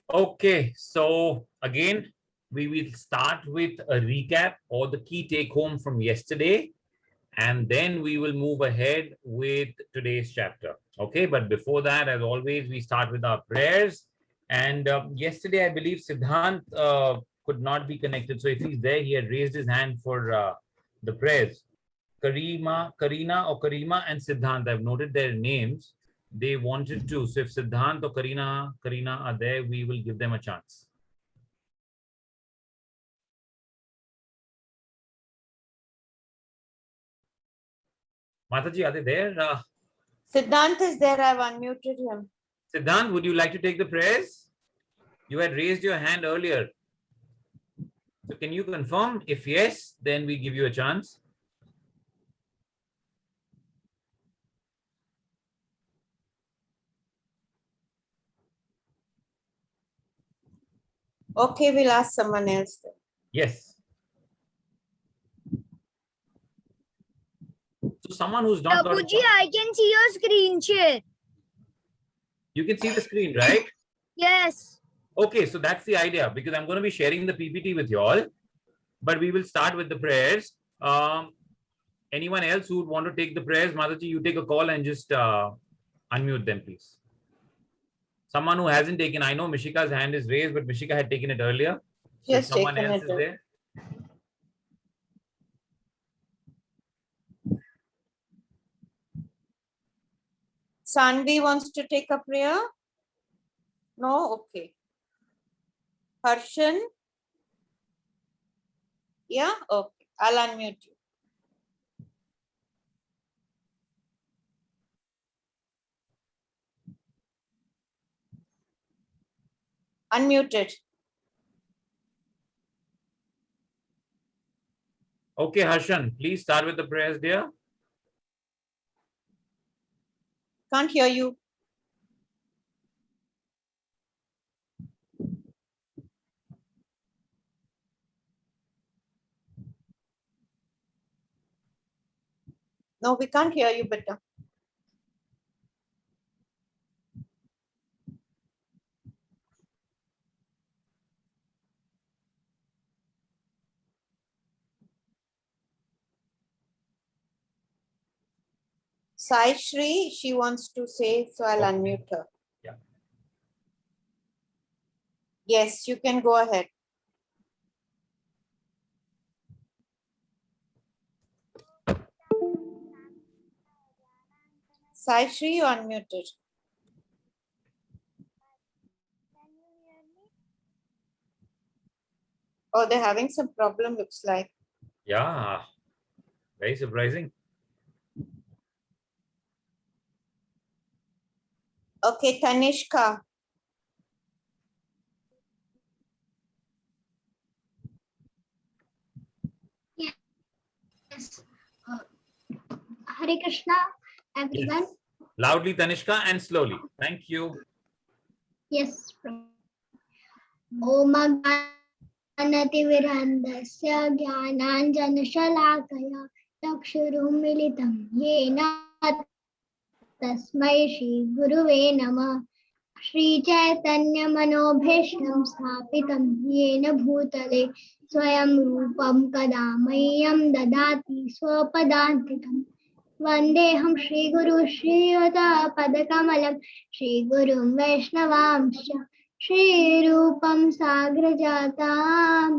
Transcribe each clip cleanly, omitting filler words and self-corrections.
Okay, so again, we will start with a recap or the key take home from yesterday, and then we will move ahead with today's chapter. Okay, but before that, as always, we start with our prayers. And yesterday, I believe Siddhant could not be connected. So if he's there, he had raised his hand for the prayers. Karina or Karima and Siddhant, I've noted their names. They wanted to. So if Siddhant or Karina are there, we will give them a chance. Mataji, are they there? Siddhant is there. I've unmuted him. Siddhant, would you like to take the prayers? You had raised your hand earlier. So can you confirm? If yes, then we give you a chance. Okay, we'll ask someone else then. Yes. So someone who's not got Prabhuji, I can see your screen share. you can see the screen, right? Yes. Okay, so that's the idea, because I'm going to be sharing the PPT with you all, but we will start with the prayers. Anyone else who would want to take the prayers? Mataji, you take a call and just unmute them, please. Someone who hasn't taken, I know Mishika's hand is raised, but Mishika had taken it earlier. So Yes, if someone taken else it. is there. Sanvi wants to take a prayer? No? Okay. Harshan? Yeah? Okay. I'll unmute you. Unmuted. Okay, Harshan, please start with the prayers, dear. Can't hear you. No, we can't hear you better. Sai Shri, she wants to say, so I'll Okay. unmute her. Yeah. Yes, you can go ahead. Sai Shri, you unmuted. Oh, they're having some problem, looks like. Yeah, very surprising. Okay, Tanishka. Yes. Hare Krishna, everyone. Yes. Loudly, Tanishka, and slowly. Thank you. Yes. Om Ganativirandasya Jnananjanashalakaya Chakshurummilitam Yena Tasmai Shri Guruve Namah Shri Chaitanya Manobhishtam Sthapitam Yena Bhutale Swayam Rupam Kadamayyam Dadati Swapadantikam Vandeham Shri Guru Shri Yuta Padakamalam Shri Gurum Vaishnavamscha Shri Rupam Sagrajatam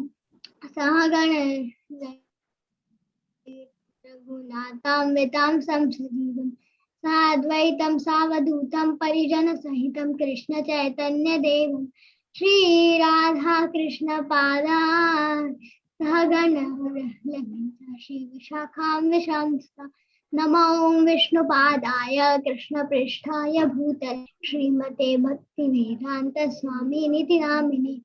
Sahagana Raghunatam Vitam Samsajivam Sadvaitam Savadutam Parijana Sahitam Krishna Chaitanya Devam Shri Radha Krishna Pada Sahagana Shri Vishakham Vishamsta Namo Vishnupadaya Krishna Pristhaya Bhutale Srimate Bhaktivedanta Swami Niti Namini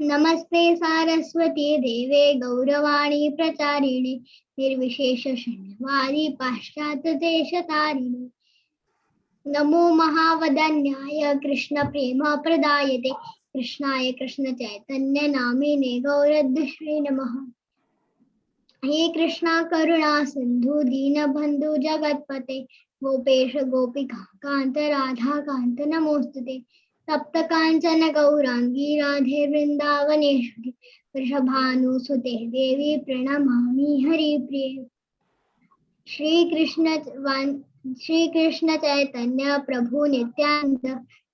Namaste Saraswati Deve Gauravani Pracharini Nirvishesha Shanyavadi Paschata Deshatarine Namo Mahavadanyaya Krishna Prema Pradayate Krishnaya Krishna Chaitanya Namine Gauradhishri Namaha He Krishna Karuna Sindhu Dina Bandhu Jagatpate Gopesha Gopika Kanta Radha Kanta Namostute तप्त कांचन गौरांगी राधे वृंदावनेश्वरी वृषभानुसुते देवी प्रणमामि हरिप्रिये। श्री कृष्ण चैतन्य प्रभु नित्यानंद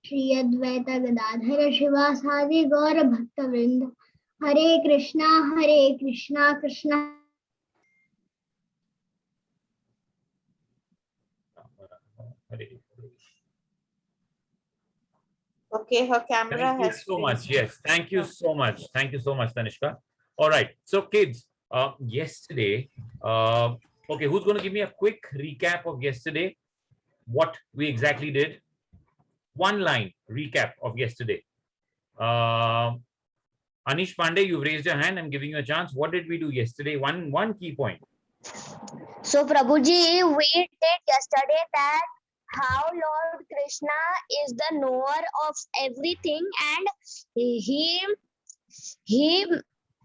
श्री अद्वैत गदाधर शिवासादि गौर भक्त वृंद। हरे Krishna Krishna Okay, her camera Thank you has so much. freezed. Yes, thank you so much. Thank you so much, Tanishka. All right. So, kids, yesterday, okay, who's going to give me a quick recap of yesterday? What we exactly did? One line recap of yesterday. Anish Pandey, you've raised your hand. I'm giving you a chance. What did we do yesterday? One key point. So Prabhuji, we did yesterday that how Lord Krishna is the knower of everything and he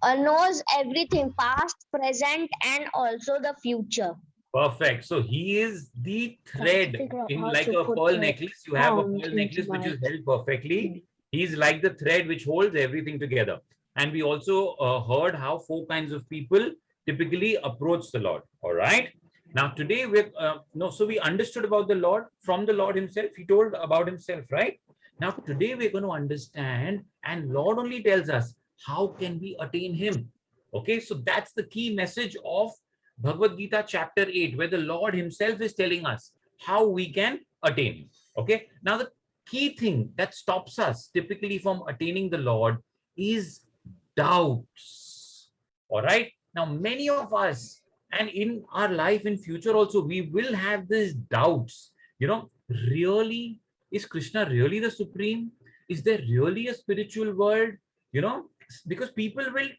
knows everything, past, present, and also the future. Perfect. So he is the thread in like a pearl necklace. You have a pearl necklace which is held perfectly. He's like the thread which holds everything together. And we also heard how 4 kinds of people typically approach the Lord. All right. Now today so we understood about the Lord from the Lord himself. He told about himself, right? Now today we're going to understand, and Lord only tells us how can we attain him. Okay, so that's the key message of Bhagavad Gita chapter 8, where the Lord himself is telling us how we can attain him. Okay, now the key thing that stops us typically from attaining the Lord is doubts. All right, now many of us, and in our life in future also, we will have these doubts. Really, is Krishna really the supreme? Is there really a spiritual world? Because people will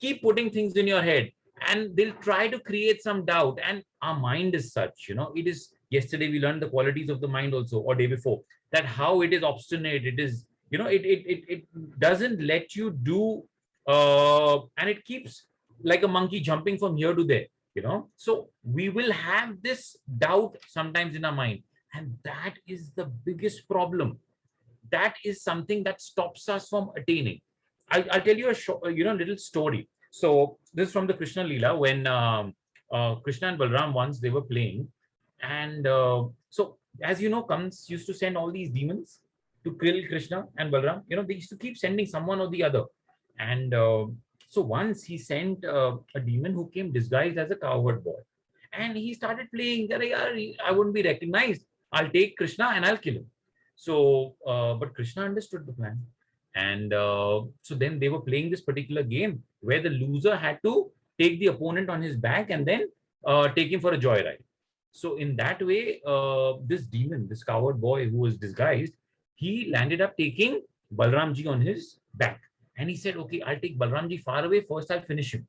keep putting things in your head and they'll try to create some doubt, and our mind is such, it is. Yesterday we learned the qualities of the mind also, or day before, that how it is obstinate, it is, it doesn't let you do, and it keeps like a monkey jumping from here to there. So we will have this doubt sometimes in our mind, and that is the biggest problem. That is something that stops us from attaining. I'll tell you a little story. So this is from the Krishna Leela, when Krishna and Balram once they were playing, and so as you know, Kams used to send all these demons to kill Krishna and Balram. They used to keep sending someone or the other, and so once he sent a demon who came disguised as a cowherd boy, and he started playing. I wouldn't be recognized. I'll take Krishna and I'll kill him. So, but Krishna understood the plan. And so then they were playing this particular game where the loser had to take the opponent on his back and then take him for a joyride. So in that way, this demon, this coward boy who was disguised, he landed up taking Balramji on his back. And he said, okay, I'll take Balramji far away. First, I'll finish him.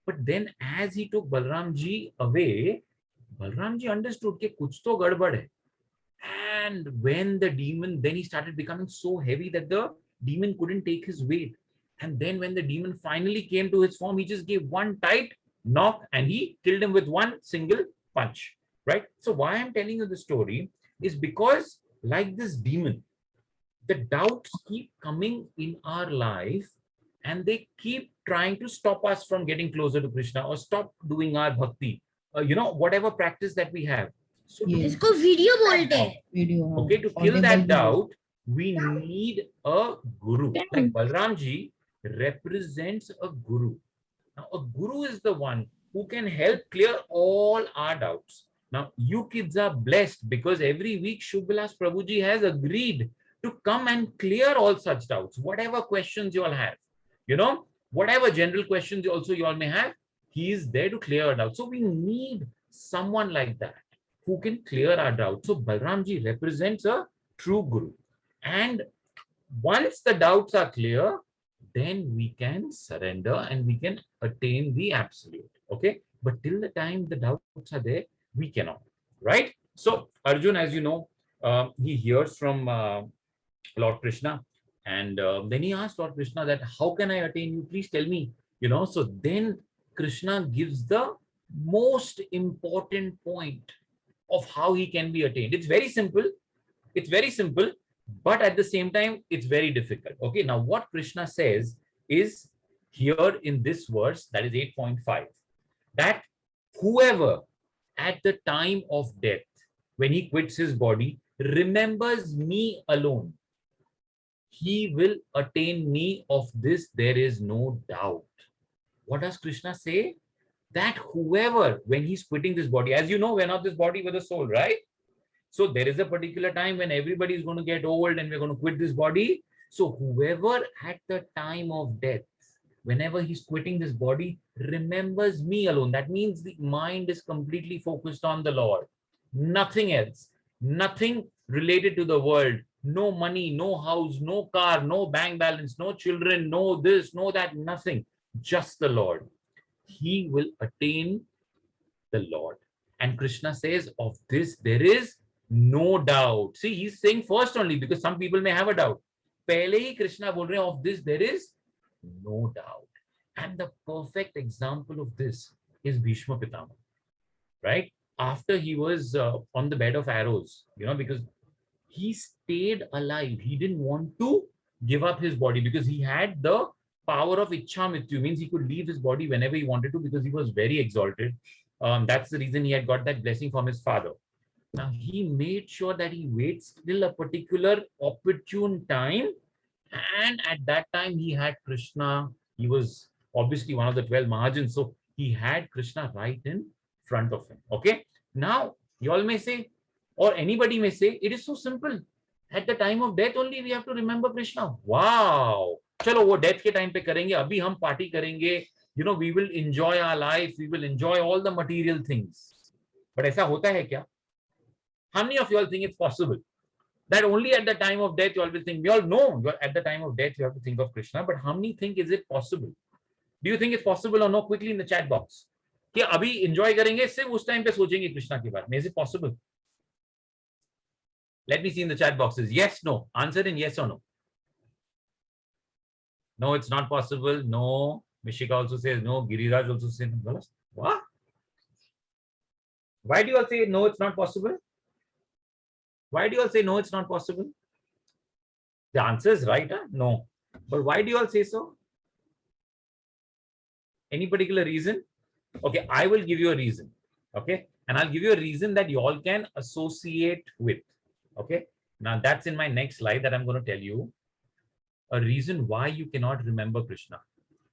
But then as he took Balramji away, Balramji understood that kuch to gadbad hai. And when the demon, then he started becoming so heavy that the demon couldn't take his weight. And then when the demon finally came to his form, he just gave one tight knock and he killed him with one single punch. Right? So why I'm telling you the story is because, like this demon, the doubts keep coming in our life and they keep trying to stop us from getting closer to Krishna or stop doing our bhakti, whatever practice that we have. So इसको video बोलते हैं. okay, to kill that doubt, we need a guru. Like Balram ji represents a guru. Now, a guru is the one who can help clear all our doubts. Now, you kids are blessed because every week Shubhalas Prabhuji has agreed to come and clear all such doubts. Whatever questions you all have, whatever general questions also you all may have, he is there to clear our doubts. So we need someone like that who can clear our doubts. So Balramji represents a true guru. And once the doubts are clear, then we can surrender and we can attain the absolute. Okay. But till the time the doubts are there, we cannot. Right? So Arjun, as you know, he hears from Lord Krishna. And then he asked Lord Krishna that, how can I attain you? Please tell me. So then Krishna gives the most important point of how he can be attained. It's very simple. It's very simple. But at the same time, it's very difficult. Okay, now what Krishna says is here in this verse, that is 8.5, that whoever at the time of death, when he quits his body, remembers me alone, he will attain me. Of this there is no doubt. What does Krishna say? That whoever, when he's quitting this body, as you know, we're not this body, we're the soul, right? So there is a particular time when everybody is going to get old and we're going to quit this body. So whoever at the time of death, whenever he's quitting this body, remembers me alone. That means the mind is completely focused on the Lord. Nothing else. Nothing related to the world. No money, no house, no car, no bank balance, no children, no this, no that, nothing. Just the Lord. He will attain the Lord. And Krishna says, of this there is no doubt. See, he's saying first only, because some people may have a doubt. Pehle hi Krishna bol rahe, of this there is no doubt. And the perfect example of this is Bhishma Pitama, right? After he was on the bed of arrows, because he stayed alive. He didn't want to give up his body because he had the power of Ichha Mrityu, means he could leave his body whenever he wanted to because he was very exalted. That's the reason he had got that blessing from his father. Now, he made sure that he waits till a particular opportune time. And at that time, he had Krishna. He was obviously one of the 12 Mahajans. So he had Krishna right in front of him. Okay. Now, you all may say, or anybody may say, it is so simple. At the time of death only, we have to remember Krishna. Wow. Chalo, wo death ke time pe karenge. Abhi hum party karenge. We will enjoy our life. We will enjoy all the material things. But aisa hota hai kya? How many of you all think it's possible that only at the time of death you all will think? We all know at the time of death you have to think of Krishna, but how many think is it possible? Do you think it's possible or no? Quickly in the chat box. कि अभी enjoy करेंगे, सिर्फ उस time पे सोचेंगे कृष्णा के बारे में. Is it possible? Let me see in the chat boxes. Yes, no. Answer in yes or no. No, it's not possible. No. Mishika also says no. Giriraj also says no. What? Why do you all say no, it's not possible? Why do you all say no, it's not possible? The answer is right, huh? No. But why do you all say so? Any particular reason? Okay, I will give you a reason. Okay, and I'll give you a reason that you all can associate with. Okay, now that's in my next slide that I'm going to tell you. A reason why you cannot remember Krishna.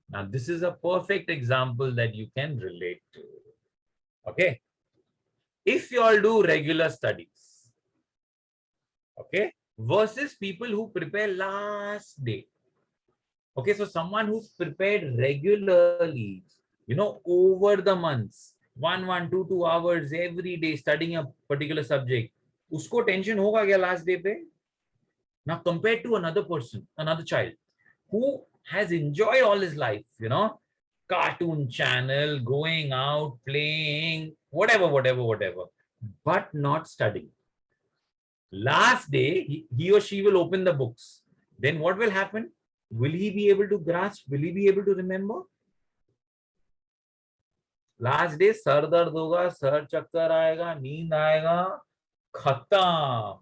Now, this is a perfect example that you can relate to. Okay, if you all do regular studies, okay, versus people who prepare last day. Okay, so someone who's prepared regularly, over the months, 2 hours every day studying a particular subject, usko tension hoga kya last day pe? Now, compared to another person, another child, who has enjoyed all his life, cartoon channel, going out, playing, whatever, but not studying. Last day, he or she will open the books. Then what will happen? Will he be able to grasp? Will he be able to remember? Last day, sar dard hoga, sar chakkar aayega, neend aayega, khatam.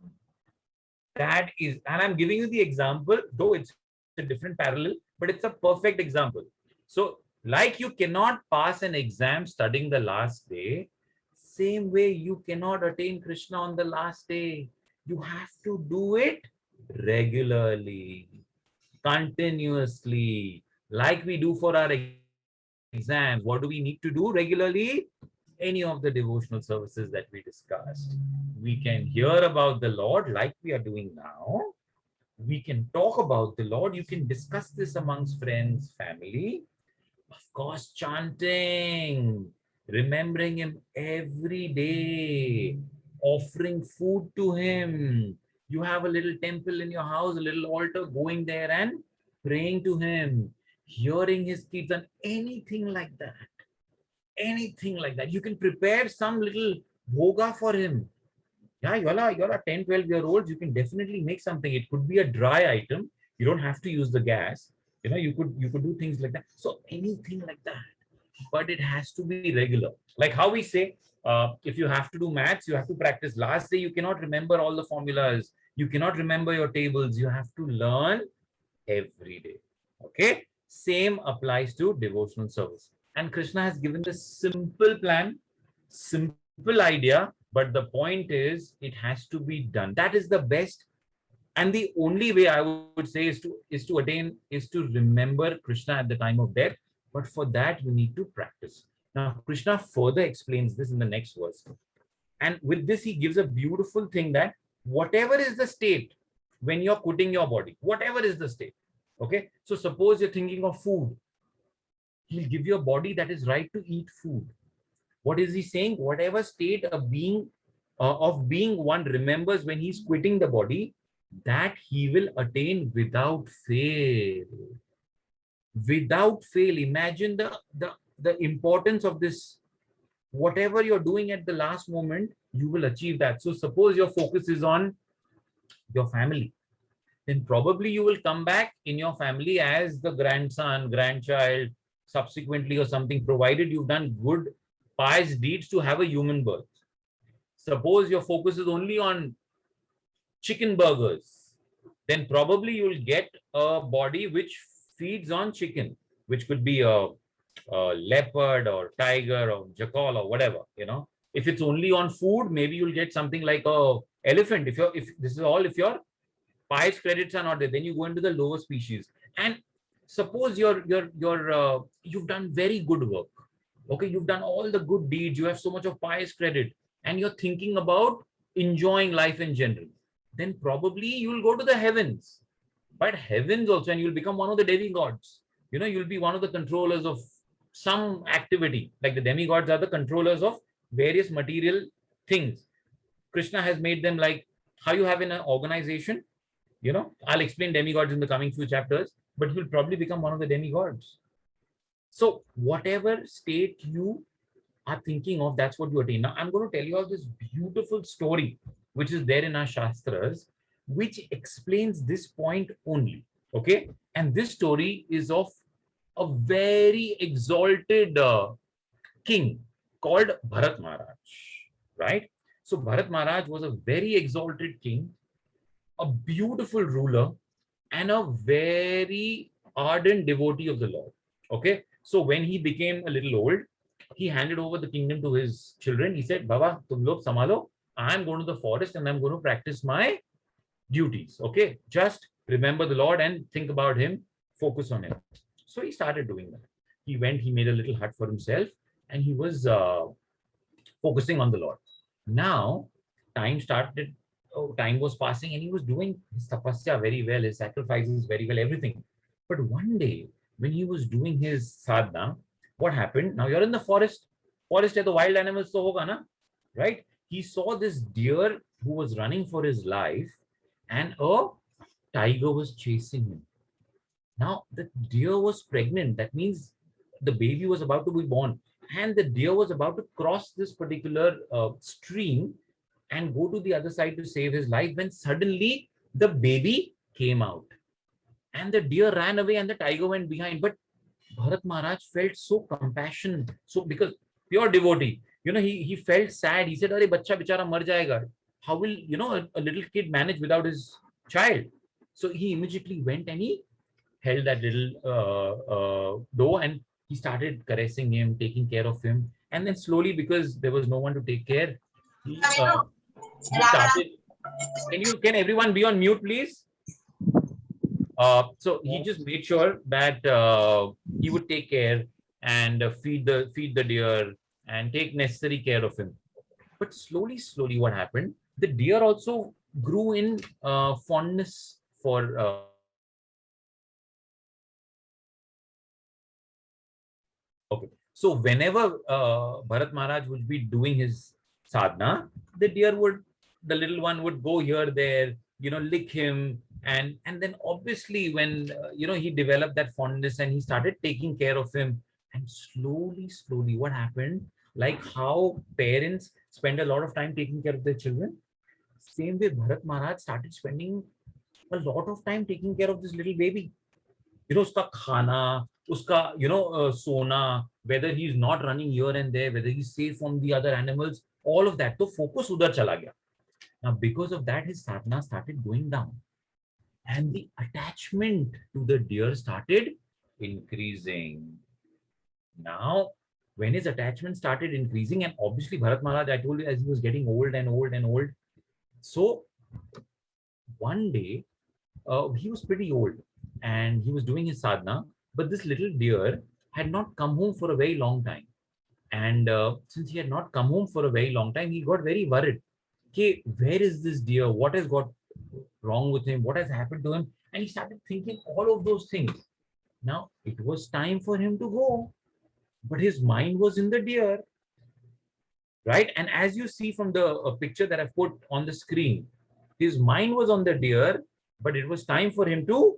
That is, and I'm giving you the example, though it's a different parallel, but it's a perfect example. So, like you cannot pass an exam studying the last day, same way you cannot attain Krishna on the last day. You have to do it regularly, continuously, like we do for our exams. What do we need to do regularly? Any of the devotional services that we discussed. We can hear about the Lord like we are doing now. We can talk about the Lord. You can discuss this amongst friends, family. Of course, chanting, remembering Him every day, offering food to Him. You have a little temple in your house, a little altar, going there and praying to Him, hearing His kirtan, anything like that. Anything like that. You can prepare some little bhoga for Him. Yeah, you're a 10, 12-year-olds. You can definitely make something. It could be a dry item. You don't have to use the gas. You could do things like that. So anything like that. But it has to be regular. Like how we say, if you have to do maths, you have to practice. Last day, you cannot remember all the formulas. You cannot remember your tables. You have to learn every day. Okay. Same applies to devotional service. And Krishna has given this simple plan, simple idea, but the point is it has to be done. That is the best. And the only way I would say is to remember Krishna at the time of death. But for that, you need to practice. Now, Krishna further explains this in the next verse. And with this, he gives a beautiful thing that whatever is the state when you're quitting your body, whatever is the state. Okay. So suppose you're thinking of food. He'll give you a body that is right to eat food. What is he saying? Whatever state of being one remembers when he's quitting the body, that he will attain without fail. Without fail. Imagine the importance of this. Whatever you're doing at the last moment, you will achieve that. So suppose your focus is on your family, then probably you will come back in your family as the grandson, grandchild, subsequently or something, provided you've done good, pious deeds to have a human birth. Suppose your focus is only on chicken burgers, then probably you will get a body which feeds on chicken, which could be a leopard or tiger or jackal or whatever, you know. If it's only on food, maybe you'll get something like a elephant. If this is all, if your pious credits are not there, then you go into the lower species. And suppose you've done very good work. Okay, you've done all the good deeds, you have so much of pious credit, and you're thinking about enjoying life in general, then probably you'll go to the heavens. But heavens also, and you'll become one of the demigods. You know, you'll be one of the controllers of some activity. Like the demigods are the controllers of various material things. Krishna has made them like how you have in an organization. You know, I'll explain demigods in the coming few chapters, but you'll probably become one of the demigods. So whatever state you are thinking of, that's what you attain. Now, I'm going to tell you all this beautiful story, which is there in our Shastras, which explains this point only. Okay. And this story is of a very exalted king called Bharat Maharaj, right? So Bharat Maharaj was a very exalted king, a beautiful ruler, and a very ardent devotee of the Lord. Okay. So when he became a little old, he handed over the kingdom to his children. He said, Baba, tum log samalo. I'm going to the forest and I'm going to practice my duties. Okay. Just remember the Lord and think about him, focus on him. So he started doing that. He made a little hut for himself, and he was focusing on the Lord. Now, time was passing, and he was doing his tapasya very well, his sacrifices very well, everything. But one day, when he was doing his sadhana, what happened? Now you're in the forest. Forest hai to wild animals to hoga na, right? He saw this deer who was running for his life, and a tiger was chasing him. Now the deer was pregnant. That means the baby was about to be born, and the deer was about to cross this particular stream and go to the other side to save his life, when suddenly the baby came out. And the deer ran away and the tiger went behind. But Bharat Maharaj felt so compassion. So because pure devotee, you know, he felt sad. He said, "Arey bachcha bichara mar jayega. How will, you know, a little kid manage without his child?" So he immediately went and he held that little doe, and he started caressing him, taking care of him. And then slowly, because there was no one to take care, he started. Can everyone be on mute, please? So he just made sure that he would take care and feed the deer and take necessary care of him. But slowly, what happened? The deer also grew in fondness for. Okay, so whenever Bharat Maharaj would be doing his sadhana, the little one would go here, there, you know, lick him. And then obviously when, you know, he developed that fondness and he started taking care of him. And slowly, what happened, like how parents spend a lot of time taking care of their children, same way Bharat Maharaj started spending a lot of time taking care of this little baby. You know, uska khana, uska, you know, sona, whether he's not running here and there, whether he's safe from the other animals, all of that. So focus udhar chala gaya. Now, because of that, his sadhana started going down. And the attachment to the deer started increasing. Now, when his attachment started increasing, and obviously Bharat Maharaj, I told you, as he was getting old and old and old. So one day, he was pretty old and he was doing his sadhana, but this little deer had not come home for a very long time. And since he had not come home for a very long time, he got very worried. Okay, where is this deer? What has got wrong with him? What has happened to him? And he started thinking all of those things. Now, it was time for him to go, but his mind was in the deer, right? And as you see from the picture that I've put on the screen, his mind was on the deer, but it was time for him to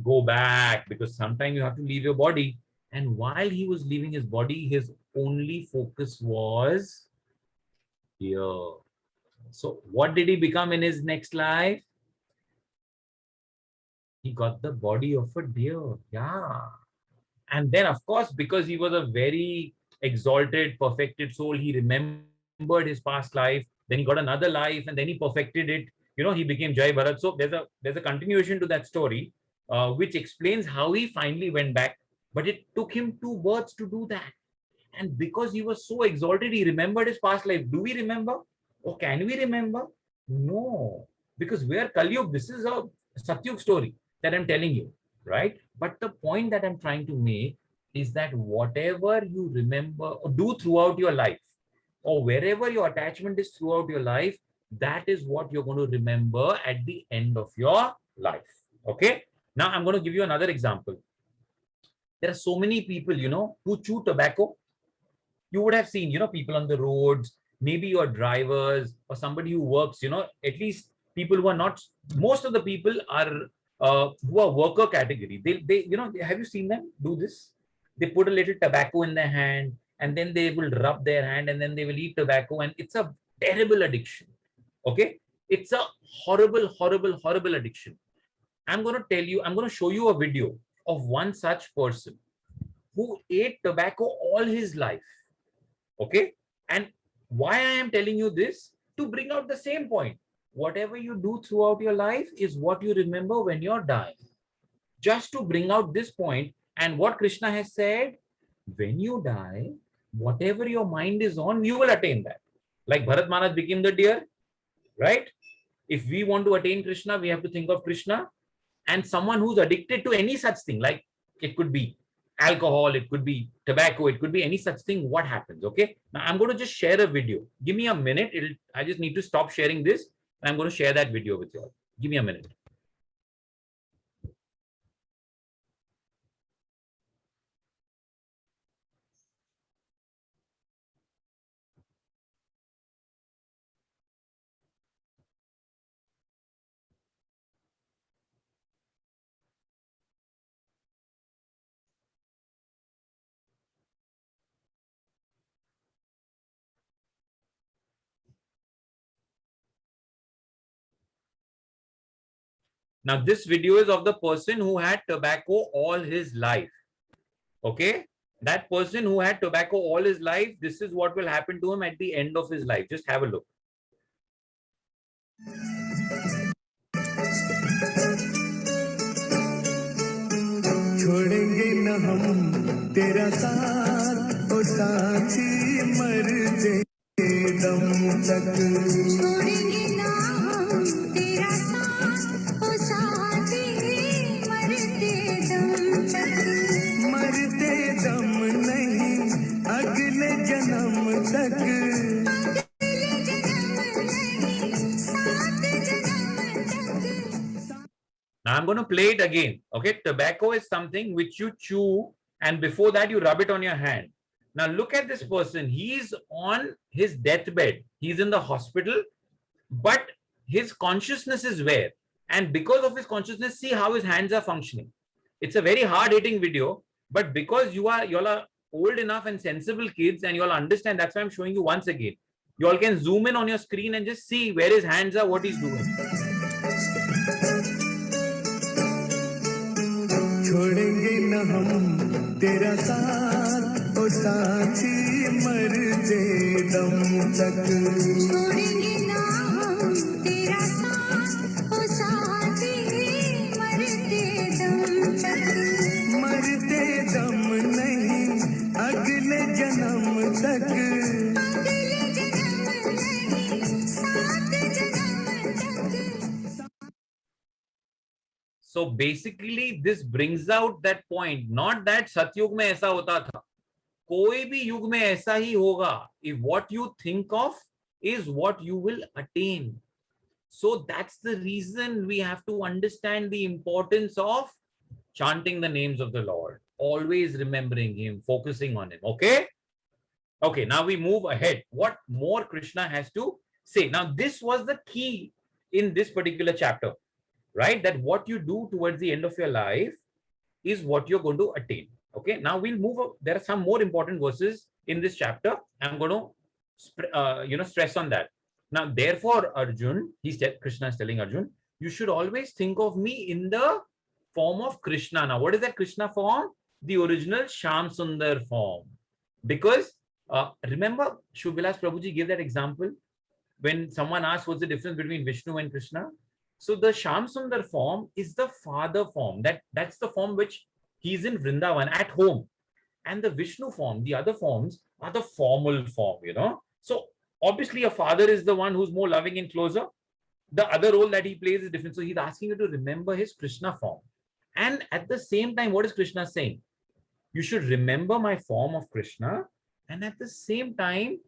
go back, because sometimes you have to leave your body. And while he was leaving his body, his only focus was deer. So what did he become in his next life? He got the body of a deer. Yeah. And then, of course, because he was a very exalted, perfected soul, he remembered his past life. Then he got another life, and then he perfected it. You know, he became Jai Bharat. So there's a continuation to that story, which explains how he finally went back. But it took him 2 births to do that. And because he was so exalted, he remembered his past life. Do we remember? Or can we remember? No. Because we are Kali Yuga. This is a Satyug story that I'm telling you, right? But the point that I'm trying to make is that whatever you remember or do throughout your life, or wherever your attachment is throughout your life, that is what you're going to remember at the end of your life. Okay? Now I'm going to give you another example. There are so many people, you know, who chew tobacco. You would have seen, you know, people on the roads, maybe your drivers or somebody who works, you know, at least people who are not, most of the people are who are worker category. They, you know, have you seen them do this? They put a little tobacco in their hand and then they will rub their hand and then they will eat tobacco, and it's a terrible addiction. Okay. It's a horrible, horrible, horrible addiction. I'm going to tell you, I'm going to show you a video of one such person who ate tobacco all his life. Okay. And why I am telling you this? To bring out the same point. Whatever you do throughout your life is what you remember when you're dying. Just to bring out this point, and what Krishna has said, when you die, whatever your mind is on, you will attain that. Like Bharat Maharaj became the deer, right? If we want to attain Krishna, we have to think of Krishna. And someone who's addicted to any such thing, like it could be alcohol, it could be tobacco, it could be any such thing, what happens? Okay. Now I'm going to just share a video. Give me a minute. I just need to stop sharing this. And I'm going to share that video with you all. Give me a minute. Now, this video is of the person who had tobacco all his life. Okay. That person who had tobacco all his life, this is what will happen to him at the end of his life. Just have a look. छोड़ेंगे न हम तेरा साथ ओ साथी मरते दम तक छोड़ेंगे न हम तेरा साथ ओ साथी मरते दम तक मरते दम नहीं अगले जन्म तक Now I'm going to play it again. Okay. Tobacco is something which you chew, and before that you rub it on your hand. Now look at this person. He's on his deathbed. He's in the hospital, but his consciousness is where? And because of his consciousness, see how his hands are functioning. It's a very hard-hitting video, but because you all are old enough and sensible kids and you all understand, that's why I'm showing you once again. You all can zoom in on your screen and just see where his hands are, what he's doing. छोड़ेंगे न हम तेरा साथ ओ साथी मरते दम तक छोड़ेंगे न हम So basically this brings out that point, not that सतयुग में ऐसा होता था, कोई भी युग में ऐसा ही होगा. If what you think of is what you will attain. So that's the reason we have to understand the importance of chanting the names of the Lord, always remembering him, focusing on him. Okay. Okay, now we move ahead. What more Krishna has to say? Now, this was the key in this particular chapter, right? That what you do towards the end of your life is what you're going to attain. Okay, now we'll move up. There are some more important verses in this chapter. I'm going to, stress on that. Now, therefore, Arjun, Krishna is telling Arjun, you should always think of me in the form of Krishna. Now, what is that Krishna form? The original Sham Sundar form. Because remember, Shubh Vilas Prabhuji gave that example when someone asked what's the difference between Vishnu and Krishna. So the Sham Sundar form is the father form. That's the form which he's in Vrindavan at home. And the Vishnu form, the other forms are the formal form, So obviously a father is the one who's more loving and closer. The other role that he plays is different. So he's asking you to remember his Krishna form. And at the same time, what is Krishna saying? You should remember my form of Krishna, and at the same time,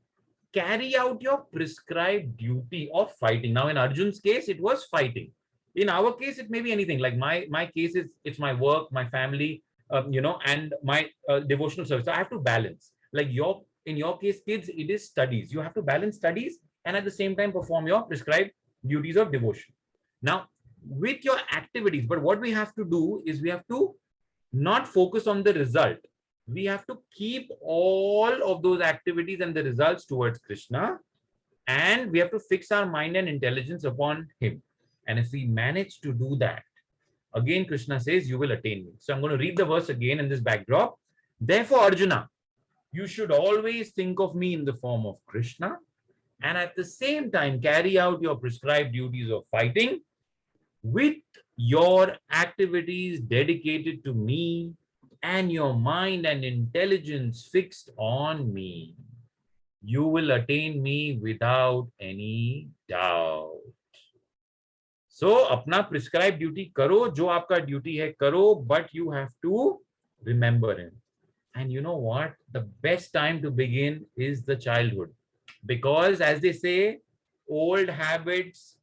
carry out your prescribed duty of fighting. Now, in Arjun's case, it was fighting. In our case, it may be anything. Like my case is, it's my work, my family, and my devotional service. So I have to balance. Like in your case, kids, it is studies. You have to balance studies and at the same time perform your prescribed duties of devotion. Now, with your activities, but what we have to do is we have to not focus on the result. We have to keep all of those activities and the results towards Krishna, and we have to fix our mind and intelligence upon him. And if we manage to do that, again, Krishna says, you will attain me. So I'm going to read the verse again in this backdrop. Therefore, Arjuna, you should always think of me in the form of Krishna, and at the same time, carry out your prescribed duties of fighting with your activities dedicated to me and your mind and intelligence fixed on me. You will attain me without any doubt. So, अपना prescribed duty करो, जो आपका duty है करो, but you have to remember him. And you know what? The best time to begin is the childhood. Because as they say, old habits,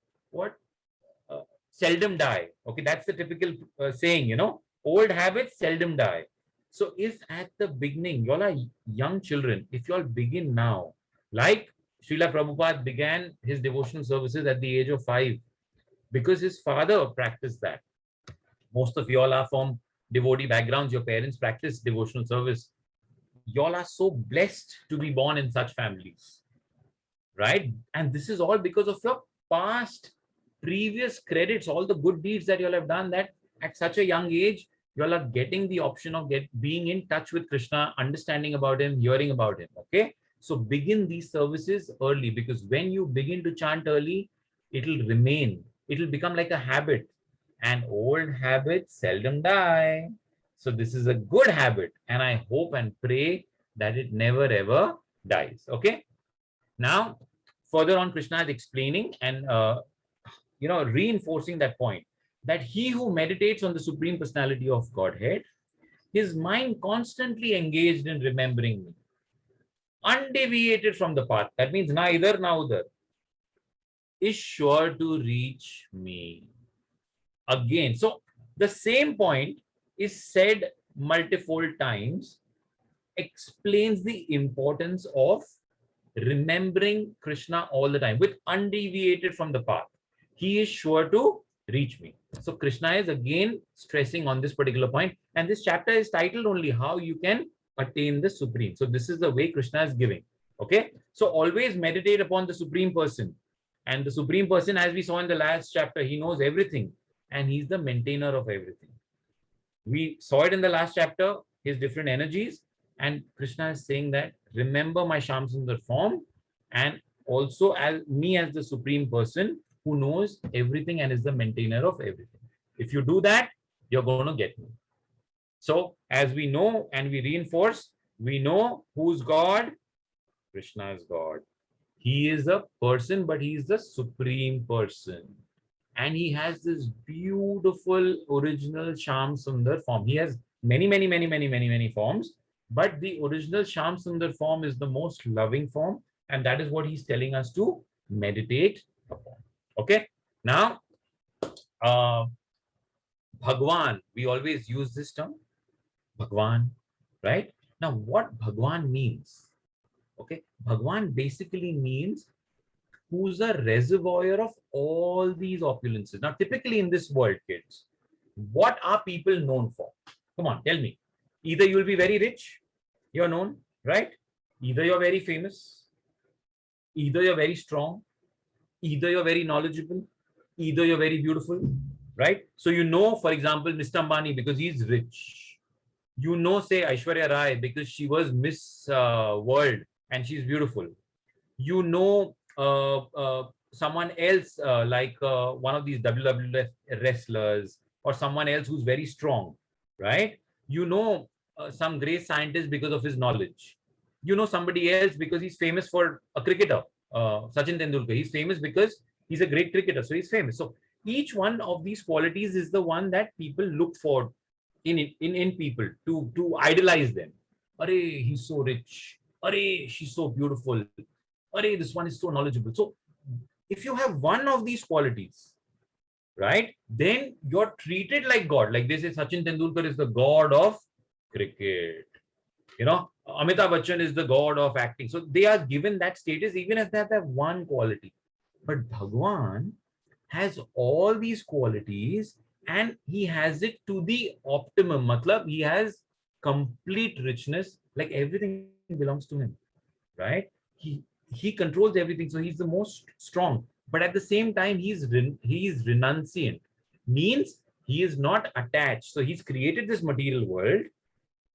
seldom die. Okay, that's the typical saying, old habits seldom die. So if at the beginning, you all are young children, if you all begin now, like Srila Prabhupada began his devotional services at the age of 5, because his father practiced that. Most of you all are from devotee backgrounds, your parents practice devotional service. You all are so blessed to be born in such families, right? And this is all because of your past previous credits, all the good deeds that you all have done, that at such a young age, you all are getting the option of being in touch with Krishna, understanding about him, hearing about him. Okay. So begin these services early, because when you begin to chant early, it will remain. It will become like a habit, and old habits seldom die. So this is a good habit, and I hope and pray that it never ever dies. Okay. Now, further on, Krishna is explaining and reinforcing that point, that he who meditates on the Supreme Personality of Godhead, his mind constantly engaged in remembering me, undeviated from the path, that means neither nor other, is sure to reach me. Again, so the same point is said multiple times, explains the importance of remembering Krishna all the time, with undeviated from the path. He is sure to reach me. So Krishna is again stressing on this particular point, and this chapter is titled only How You Can Attain the Supreme. So this is the way Krishna is giving. Okay, so always meditate upon the Supreme Person, and the Supreme Person, as we saw in the last chapter, he knows everything and he's the maintainer of everything. We saw it in the last chapter, his different energies, and Krishna is saying that remember my Sham Sundar form, and also as me as the Supreme Person who knows everything and is the maintainer of everything. If you do that, you're going to get me. So as we know and we reinforce, we know who's God. Krishna is God. He is a person, but he is the Supreme Person. and he has this beautiful original Sham Sundar form. He has many forms, but the original Sham Sundar form is the most loving form, and that is what he's telling us to meditate upon. Okay, now Bhagwan, we always use this term, Bhagwan, right? Now, what Bhagwan means? Okay, Bhagwan basically means who's a reservoir of all these opulences. Now, typically in this world, kids, what are people known for? Come on, tell me. Either you'll be very rich, you're known, right? Either you're very famous, either you're very strong, either you're very knowledgeable, either you're very beautiful, right? So you know, for example, Mr. Ambani because he's rich. You know, say Aishwarya Rai because she was Miss World and she's beautiful. You know someone else like one of these WWF wrestlers or someone else who's very strong, right? You know some great scientist because of his knowledge. You know somebody else because he's famous for a cricketer, Sachin Tendulkar. He's famous because he's a great cricketer, so he's famous. So each one of these qualities is the one that people look for in people to idolize them. Arey, he's so rich. Arey, she's so beautiful. Arey, this one is so knowledgeable. So if you have one of these qualities, right, then you're treated like God. Like they say, Sachin Tendulkar is the god of cricket. You know, Amitabh Bachchan is the god of acting. So they are given that status even if they have one quality. But Bhagwan has all these qualities and he has it to the optimum. Matlab, he has complete richness, like everything belongs to him, right? He controls everything, so he's the most strong. But at the same time, he is renunciant, means he is not attached. So he's created this material world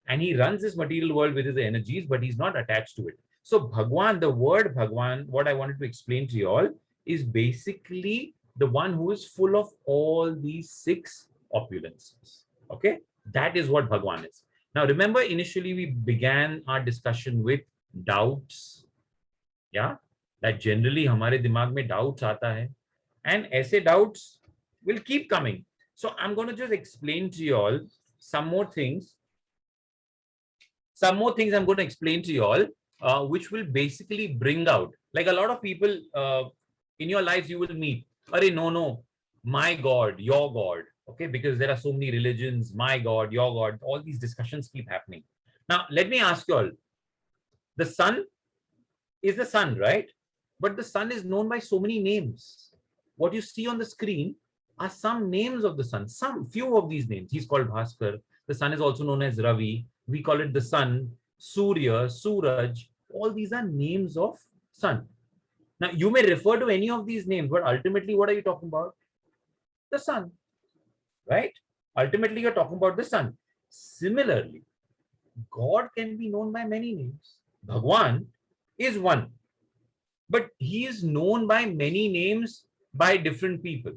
and he runs this material world with his energies, but he's not attached to it. So Bhagwan, the word Bhagwan, what I wanted to explain to you all is basically the one who is full of all these 6 opulences. Okay, that is what Bhagwan is. Now remember, initially we began our discussion with doubts. Yeah, that generally हमारे दिमाग में doubts आता है, and ऐसे doubts will keep coming. So I'm going to just explain to you all some more things. I'm going to explain to you all, which will basically bring out, like a lot of people in your lives you will meet. Arey, no, my God, your God. Okay, because there are so many religions, my God, your God, all these discussions keep happening. Now, let me ask you all, the sun is the sun, right? But the sun is known by so many names. What you see on the screen are some names of the sun, few of these names. He's called Bhaskar. The sun is also known as Ravi. We call it the sun, Surya, Suraj. All these are names of sun. Now, you may refer to any of these names, but ultimately, what are you talking about? The sun, right? Ultimately, you're talking about the sun. Similarly, God can be known by many names. Bhagwan is one, but he is known by many names by different people.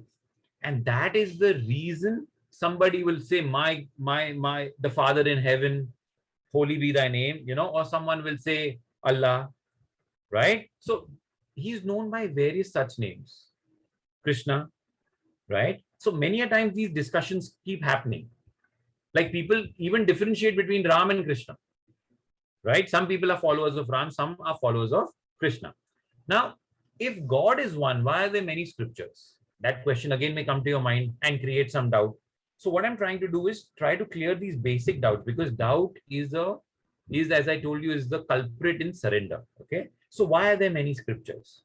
And that is the reason somebody will say, the Father in heaven, holy be thy name, you know, or someone will say Allah, right? So he's known by various such names. Krishna, right? So many a times these discussions keep happening. Like people even differentiate between Ram and Krishna, right? Some people are followers of Ram, some are followers of Krishna. Now, if God is one, why are there many scriptures? That question again may come to your mind and create some doubt. So what I'm trying to do is try to clear these basic doubts, because doubt is as I told you, is the culprit in surrender. Okay. So why are there many scriptures,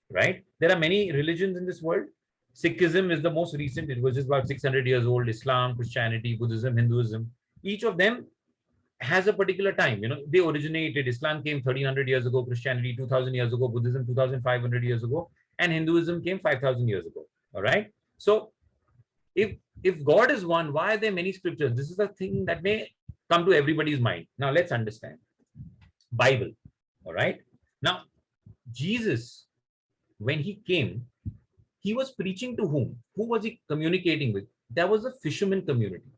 right? There are many religions in this world. Sikhism is the most recent. It was just about 600 years old. Islam, Christianity, Buddhism, Hinduism. Each of them has a particular time. You know, they originated. Islam came 1300 years ago. Christianity 2000 years ago. Buddhism 2500 years ago. And Hinduism came 5000 years ago. All right. So if God is one, why are there many scriptures? This is a thing that may come to everybody's mind. Now let's understand. Bible. All right. Now, Jesus, when he came, he was preaching to whom? Who was he communicating with? There was a fisherman community.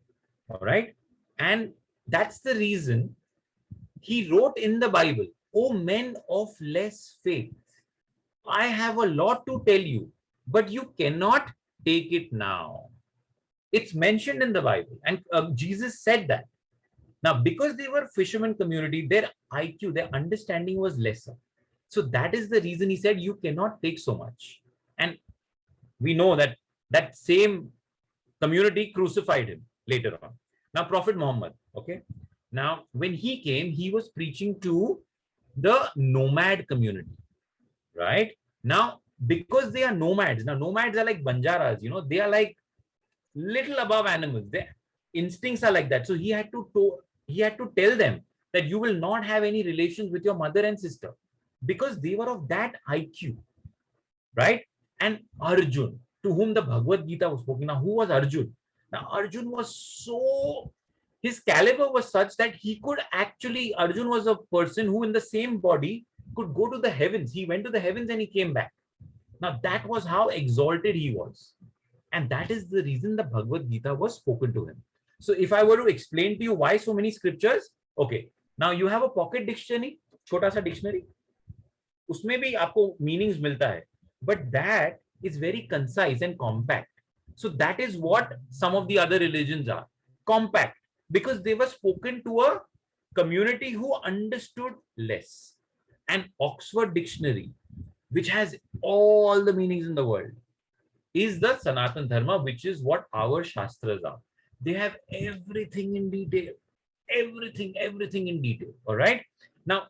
All right. And that's the reason he wrote in the Bible, "O men of less faith, I have a lot to tell you, but you cannot take it now. It's mentioned in the Bible, and Jesus said that. Now, because they were fishermen community, their IQ, their understanding was lesser. So that is the reason he said, you cannot take so much. And we know that that same community crucified him later on. Now, Prophet Muhammad, okay. Now, when he came, he was preaching to the nomad community, right? Now, because they are nomads, now nomads are like Banjaras, you know, they are like little above animals. Their instincts are like that. So he had to tell them that you will not have any relations with your mother and sister, because they were of that IQ, right? And Arjun, to whom the Bhagavad Gita was spoken. Now, who was Arjun? Now, Arjun was so, his caliber was such that he could actually, Arjun was a person who in the same body could go to the heavens. He went to the heavens and he came back. Now, that was how exalted he was. And that is the reason the Bhagavad Gita was spoken to him. So if I were to explain to you why so many scriptures, okay, now you have a pocket dictionary, छोटा सा dictionary, उसमें भी आपको meanings मिलता है, but that is very concise and compact. So that is what some of the other religions are, compact, because they were spoken to a community who understood less. And Oxford Dictionary, which has all the meanings in the world, is the Sanatan Dharma, which is what our Shastras are. They have everything in detail, everything in detail. All right. Now,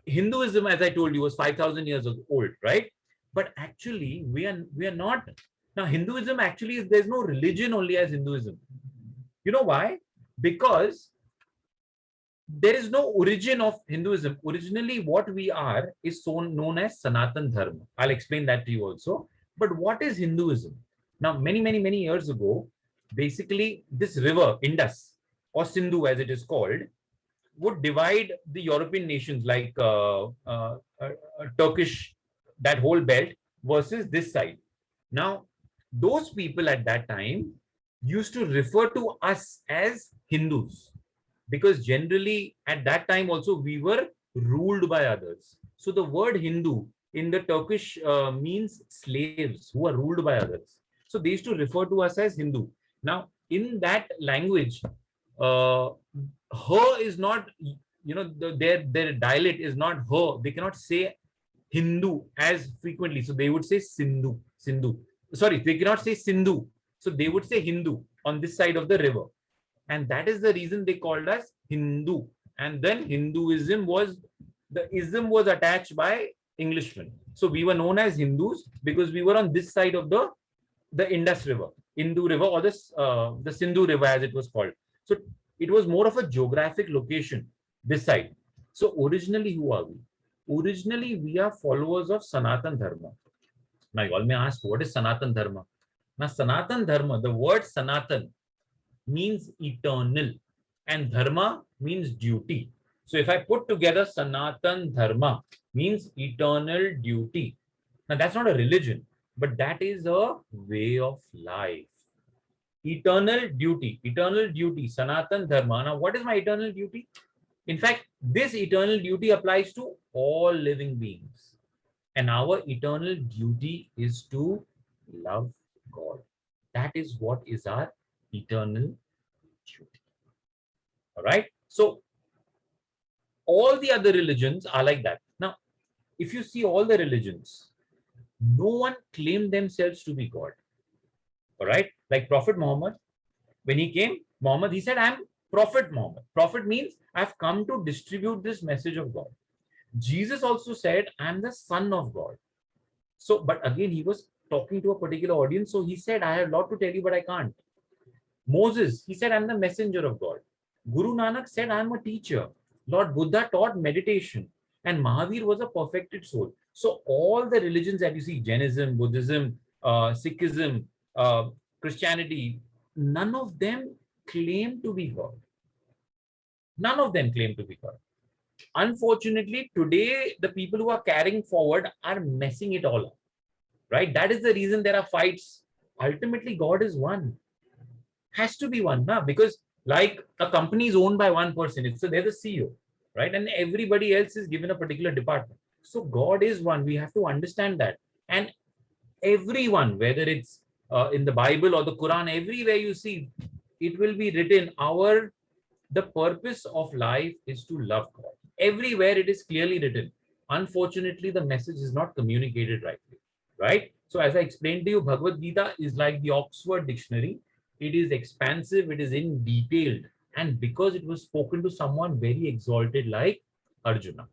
Hinduism, as I told you, was 5,000 years old, right? But actually, we are not. Now, Hinduism actually is, there's no religion only as Hinduism. You know why? Because there is no origin of Hinduism. Originally, what we are is so known as Sanatan Dharma. I'll explain that to you also. But what is Hinduism? Now, many years ago, basically this river, Indus or Sindhu as it is called, would divide the European nations like Turkish, that whole belt versus this side. Now, those people at that time used to refer to us as Hindus, because generally at that time also we were ruled by others. So the word Hindu in the Turkish means slaves who are ruled by others. So they used to refer to us as Hindu. Now, in that language, her is not, you know, their dialect is not her. They cannot say Hindu as frequently. So they would say Sindhu. Sorry, they cannot say Sindhu. So they would say Hindu on this side of the river. And that is the reason they called us Hindu. And then Hinduism was, the ism was attached by Englishmen. So we were known as Hindus because we were on this side of the Indus River, Hindu River, or the Sindhu River as it was called. So it was more of a geographic location, this side. So originally, who are we? Originally, we are followers of Sanatan Dharma. Now, you all may ask, what is Sanatan Dharma? Now, Sanatan Dharma, the word Sanatan means eternal and Dharma means duty. So if I put together Sanatan Dharma means eternal duty. Now, that's not a religion, but that is a way of life. Eternal duty, Sanatan Dharma. Now, what is my eternal duty? In fact, this eternal duty applies to all living beings. And our eternal duty is to love God. That is what is our eternal duty. All right. So all the other religions are like that. Now, if you see all the religions, no one claimed themselves to be God. All right. Like Prophet Muhammad, when he came, he said, I'm Prophet Muhammad. Prophet means I've come to distribute this message of God. Jesus also said, I'm the Son of God. So, but again, he was talking to a particular audience. So he said, I have a lot to tell you, but I can't. Moses, he said, I'm the messenger of God. Guru Nanak said, I'm a teacher. Lord Buddha taught meditation. And Mahavir was a perfected soul. So all the religions that you see, Jainism, Buddhism, Sikhism, Christianity, none of them claim to be God. None of them claim to be God. Unfortunately, today, the people who are carrying forward are messing it all up, right? That is the reason there are fights. Ultimately, God is one. Has to be one, huh? Because like a company is owned by one person. So there's a CEO, right? And everybody else is given a particular department. So God is one. We have to understand that. And everyone, whether it's in the Bible or the Quran, everywhere you see, it will be written, the purpose of life is to love God. Everywhere it is clearly written. Unfortunately, the message is not communicated rightly, right? So as I explained to you, Bhagavad Gita is like the Oxford Dictionary. It is expansive, it is in detailed, and because it was spoken to someone very exalted like Arjuna.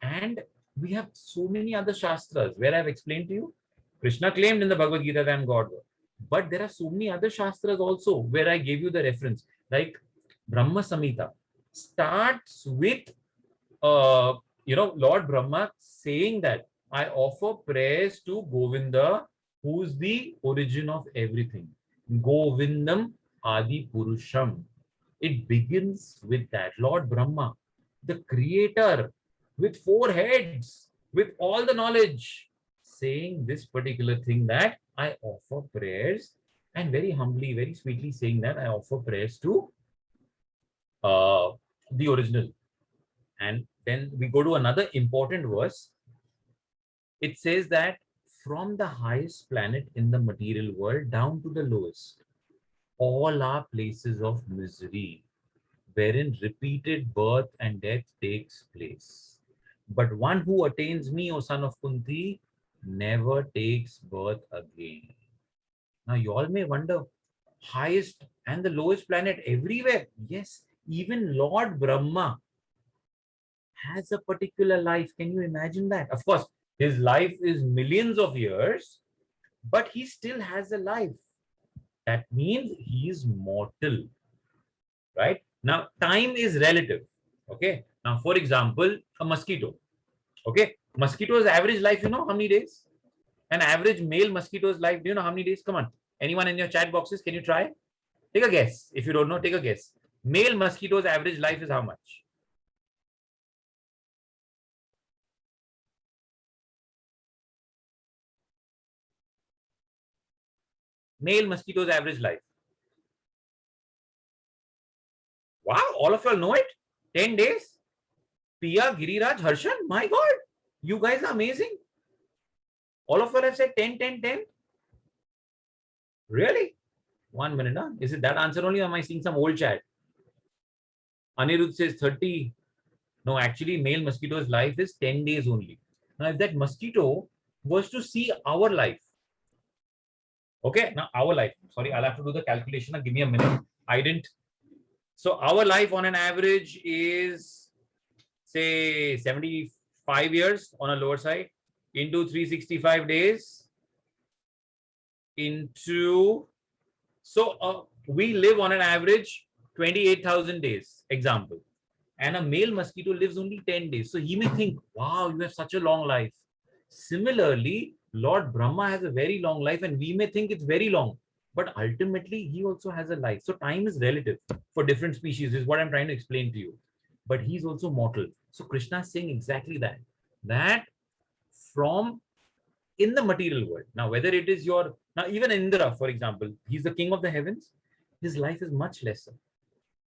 And we have so many other Shastras where I've explained to you, Krishna claimed in the Bhagavad Gita that I am God. But there are so many other Shastras also where I gave you the reference, like Brahma Samhita starts with, Lord Brahma saying that I offer prayers to Govinda, who's the origin of everything. Govindam Adi Purusham. It begins with that. Lord Brahma, the creator with 4 heads, with all the knowledge, saying this particular thing that I offer prayers, and very humbly, very sweetly saying that I offer prayers to the original. And then we go to another important verse. It says that from the highest planet in the material world down to the lowest, all are places of misery, wherein repeated birth and death takes place. But one who attains me, O son of Kunti, never takes birth again. Now you all may wonder, highest and the lowest planet everywhere. Yes, even Lord Brahma has a particular life. Can you imagine that? Of course, his life is millions of years, but he still has a life. That means he is mortal, right? Now, time is relative. Okay. Now, for example, a mosquito. Okay. Mosquito's average life, you know how many days? An average male mosquito's life, do you know how many days? Come on. Anyone in your chat boxes, can you try? Take a guess. If you don't know, take a guess. Male mosquito's average life is how much? Male mosquito's average life. Wow, all of y'all know it? 10 days? Pia, Giriraj, Harshan, my God, you guys are amazing. All of y'all have said 10, 10, 10. Really? 1 minute, huh? Is it that answer only, or am I seeing some old chat? Anirudh says 30. No, actually, male mosquito's life is 10 days only. Now, if that mosquito was to see our life, okay, now our life, sorry, I'll have to do the calculation. Give me a minute. I didn't. So our life on an average is, say, 75 years on a lower side into 365 days into, so we live on an average 28,000 days, example. And a male mosquito lives only 10 days. So he may think, wow, you have such a long life. Similarly, Lord Brahma has a very long life, and we may think it's very long, but ultimately he also has a life. So time is relative for different species, is what I'm trying to explain to you. But he's also mortal. So Krishna is saying exactly that, that from in the material world. Now, whether it is now even Indra, for example, he's the king of the heavens. His life is much lesser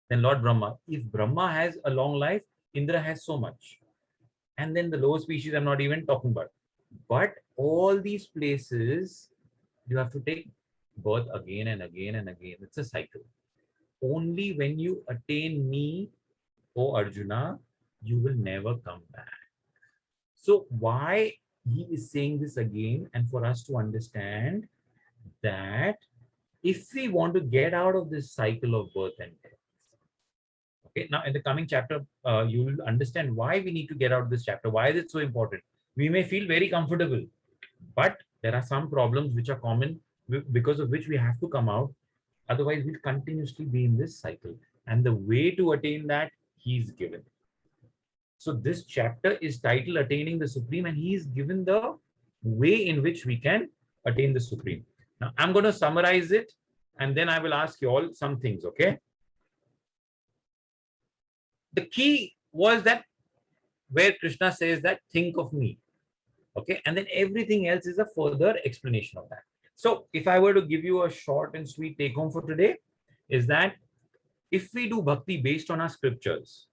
than Lord Brahma. If Brahma has a long life, Indra has so much. And then the lower species I'm not even talking about. But all these places, you have to take birth again and again and again. It's a cycle. Only when you attain me, O Arjuna, you will never come back. So why he is saying this again, and for us to understand that if we want to get out of this cycle of birth and death, okay, now in the coming chapter, you will understand why we need to get out of this chapter. Why is it so important? We may feel very comfortable, but there are some problems which are common, because of which we have to come out. Otherwise, we'll continuously be in this cycle. And the way to attain that, he's given. So this chapter is titled Attaining the Supreme, and he's given the way in which we can attain the Supreme. Now, I'm going to summarize it, and then I will ask you all some things, okay? The key was that where Krishna says that, think of me, okay? And then everything else is a further explanation of that. So if I were to give you a short and sweet take home for today, is that if we do bhakti based on our scriptures,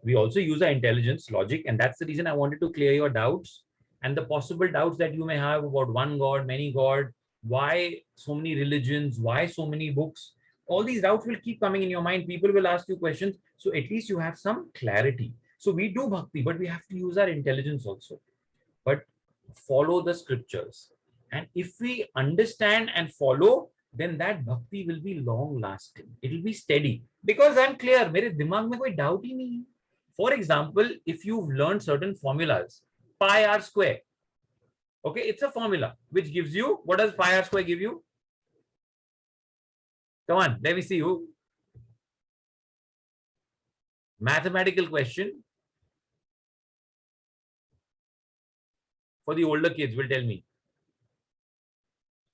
we also use our intelligence, logic, and that's the reason I wanted to clear your doubts and the possible doubts that you may have about one God, many God, why so many religions, why so many books, all these doubts will keep coming in your mind. People will ask you questions. So at least you have some clarity. So we do bhakti, but we have to use our intelligence also. But follow the scriptures. And if we understand and follow, then that bhakti will be long lasting. It will be steady. Because I'm clear, मेरे दिमाग में कोई doubt ही नहीं है. For example, if you've learned certain formulas, pi r square, okay, it's a formula which gives you, what does pi r square give you? Come on, let me see you. Mathematical question for the older kids will tell me.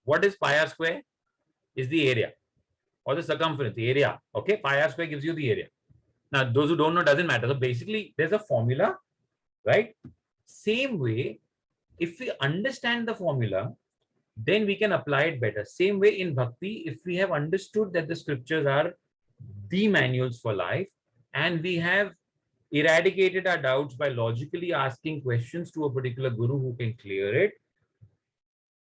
What is pi r square? Is the area or the circumference, the area. Okay, pi r square gives you the area. Now, those who don't know, doesn't matter. So basically, there's a formula, right? Same way, if we understand the formula, then we can apply it better. Same way in bhakti, if we have understood that the scriptures are the manuals for life, and we have eradicated our doubts by logically asking questions to a particular guru who can clear it,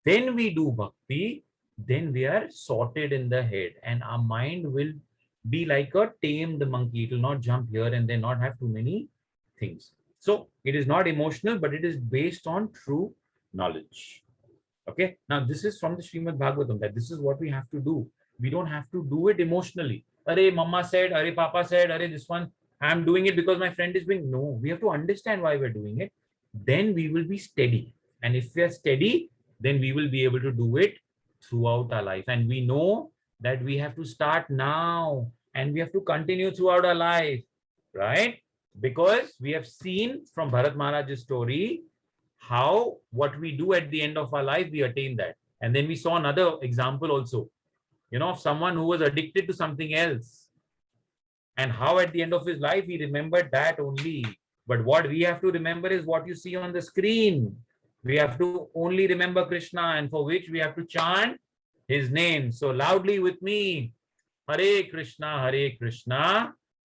then we do bhakti, then we are sorted in the head, and our mind will be like a tamed monkey. It will not jump here and then not have too many things. So it is not emotional, but it is based on true knowledge. Okay. Now this is from the Srimad Bhagavatam, that this is what we have to do. We don't have to do it emotionally. Arey mama said, arey papa said, arey this one, I'm doing it because my friend is doing. No, we have to understand why we're doing it. Then we will be steady. And if we are steady, then we will be able to do it throughout our life. And we know that we have to start now and we have to continue throughout our life, right? Because we have seen from Bharat Maharaj's story how what we do at the end of our life, we attain that. And then we saw another example also, of someone who was addicted to something else, and how at the end of his life he remembered that only. But what we have to remember is what you see on the screen. We have to only remember Krishna, and for which we have to chant his name. So loudly with me, Hare Krishna,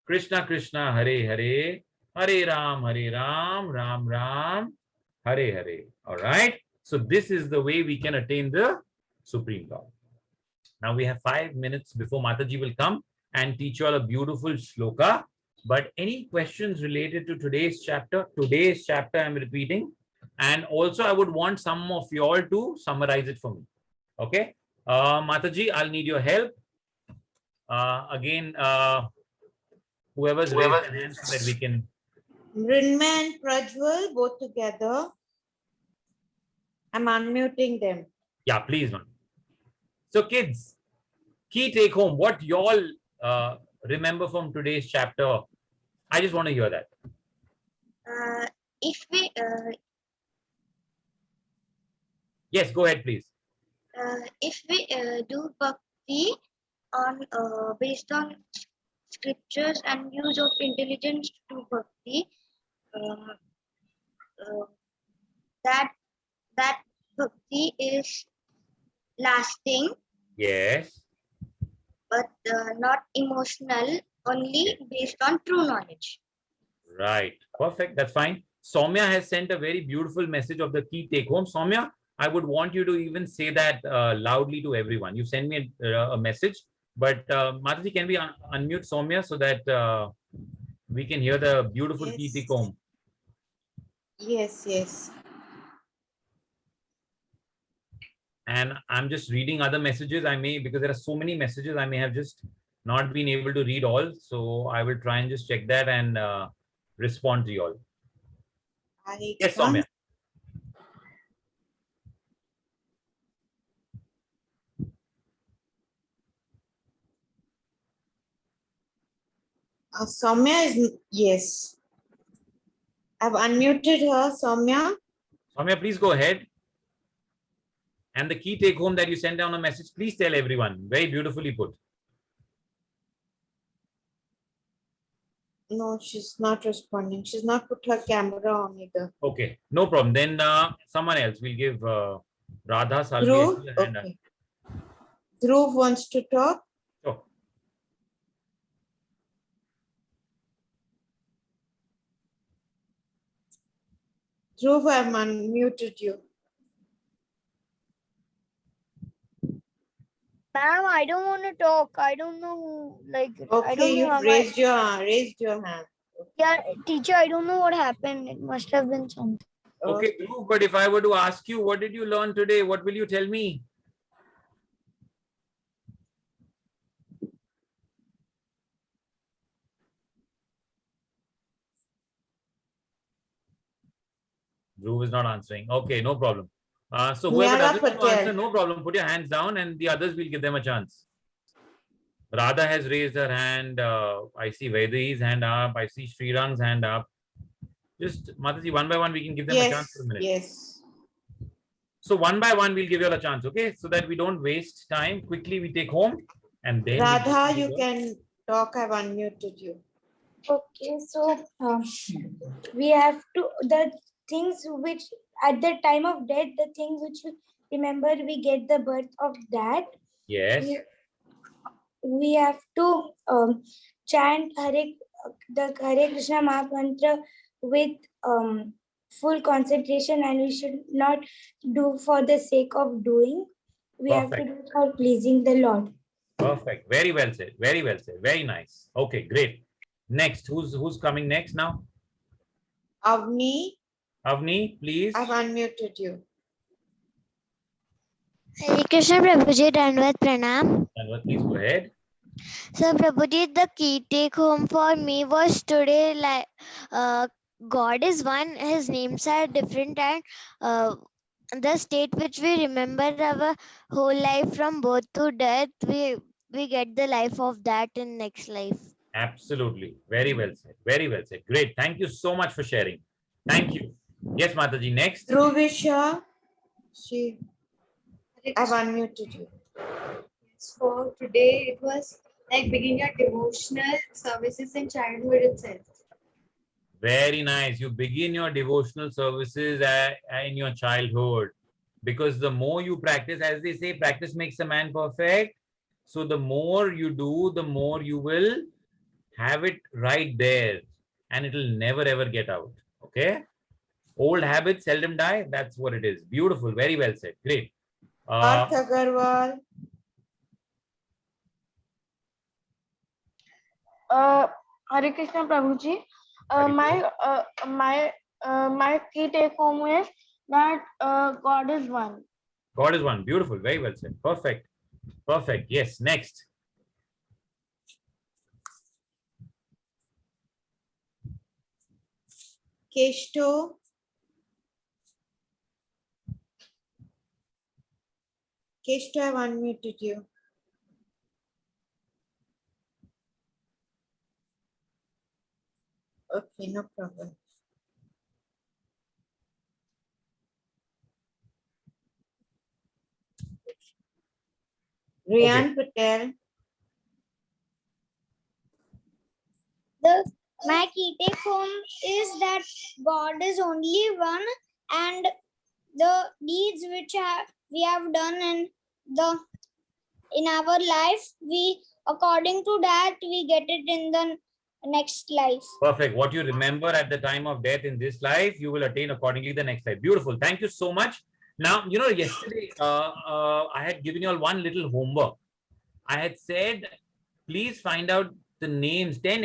Krishna Krishna, Hare Hare, Hare Ram, Ram Ram, Hare Hare. All right. So this is the way we can attain the Supreme Lord. Now we have 5 minutes before Mataji will come and teach you all a beautiful shloka. But any questions related to today's chapter? Today's chapter I'm repeating. And also I would want some of you all to summarize it for me. Okay. Mataji, I'll need your help. Again, whoever's raised their hands so that we can. Mrinma and Prajwal, both together. I'm unmuting them. Yeah, please, man. So kids, key take home, what you all remember from today's chapter? I just want to hear that. Yes, go ahead, please. If we do bhakti on based on scriptures and use of intelligence to bhakti, that bhakti is lasting. Yes. But not emotional, only based on true knowledge. Right. Perfect. That's fine. Soumya has sent a very beautiful message of the key take home. Soumya, I would want you to even say that loudly to everyone. You send me a message, but Mataji, can we unmute Soumya so that we can hear the beautiful key take home? Yes, yes. And I'm just reading other messages. I may, because there are so many messages, I may have just not been able to read all. So I will try and just check that and respond to you all. Yes, Soumya. Soumya is, yes. I've unmuted her, Soumya. Soumya, please go ahead. And the key take home that you sent down a message, please tell everyone. Very beautifully put. No, she's not responding. She's not put her camera on either. Okay, no problem. Then someone else. We'll give Radha Salvi. Dhruv, okay. Dhruv wants to talk. Oh. Dhruv, I've unmuted you. Ma'am, I don't want to talk. I don't know, like, I Okay, don't know you've how raised your hand. yeah, teacher, I don't know what happened. It must have been something. Okay, Dhruv, but if I were to ask you, what did you learn today? What will you tell me? Dhruv is not answering. Okay, no problem. So whoever Nyala doesn't want to answer, Patel. no problem. Put your hands down and the others will give them a chance. Radha has raised her hand. I see Vaidehi's hand up. I see Srirang's hand up. Just, Mataji, one by one, we can give them a chance for a minute. Yes. So one by one, we'll give you all a chance, okay? So that we don't waste time. Quickly, we take home and then we Radha, do you the- can talk. I've unmuted you. Okay, so we have to the things which at the time of death, the thing which we remember, we get the birth of that. Yes, We have to chant the Hare Krishna Maha Mantra with full concentration, and we should not do for the sake of doing. We have to Perfect. do it for pleasing the Lord. Perfect. Very well said. Very well said. Very nice. Okay, great. Next, who's coming next now? Avni, Avni, please. I've unmuted you. Hare Krishna Prabhuji, Dandavat Pranam. Anwar, please go ahead. So Prabhuji, the key take home for me was today, like, God is one, his names are different, and the state which we remember our whole life from birth to death, we get the life of that in next life. Absolutely. Very well said. Very well said. Great. Thank you so much for sharing. Thank you. Yes, Mataji, next. Dhruvisha, I've unmuted you. For today, it was like begin your devotional services in childhood itself. Very nice. You begin your devotional services in your childhood, because the more you practice, as they say, practice makes a man perfect. So the more you do, the more you will have it right there, and it will never ever get out. Okay. Old habits seldom die. That's what it is. Beautiful. Very well said. Great. Parth Agarwal, Hare Krishna Prabhuji. My key take home is that God is one. God is one. Beautiful. Very well said. Perfect. Perfect. Yes. Next. Keshto, I've unmuted you. Okay, no problem. Rian Patel, My key take home is that God is only one, and the deeds which we have done in our life, we according to that we get it in the next life. Perfect. What you remember at the time of death in this life, you will attain accordingly the next life. Beautiful. Thank you so much. Now, yesterday I had given you all one little homework. I had said, please find out the names, 10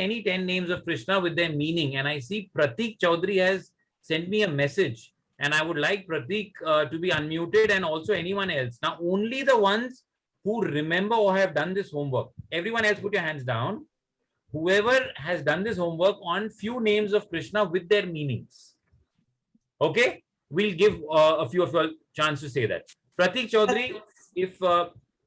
names of Krishna with their meaning. And I see Pratik Chaudhary has sent me a message, and I would like Pratik to be unmuted, and also anyone else. Now, only the ones who remember or have done this homework. Everyone else, put your hands down. Whoever has done this homework on few names of Krishna with their meanings. Okay, we'll give a few of you a chance to say that. Pratik Chaudhary, if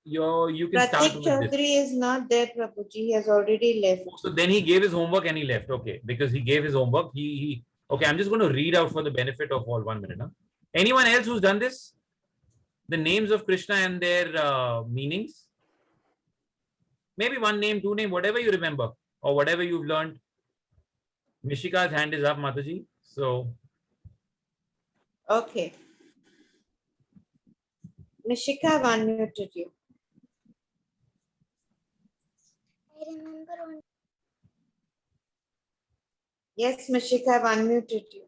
you can start Pratik with this. Chaudhary is not there, Prabhuji. He has already left. So then he gave his homework and he left. Okay, because he gave his homework. Okay, I'm just going to read out for the benefit of all. 1 minute. Huh? Anyone else who's done this? The names of Krishna and their meanings? Maybe one name, two name, whatever you remember or whatever you've learned. Nishika's hand is up, Mataji. So. Okay. Nishika, I've unmuted you. I remember only. Yes, Mishika, I've unmuted you.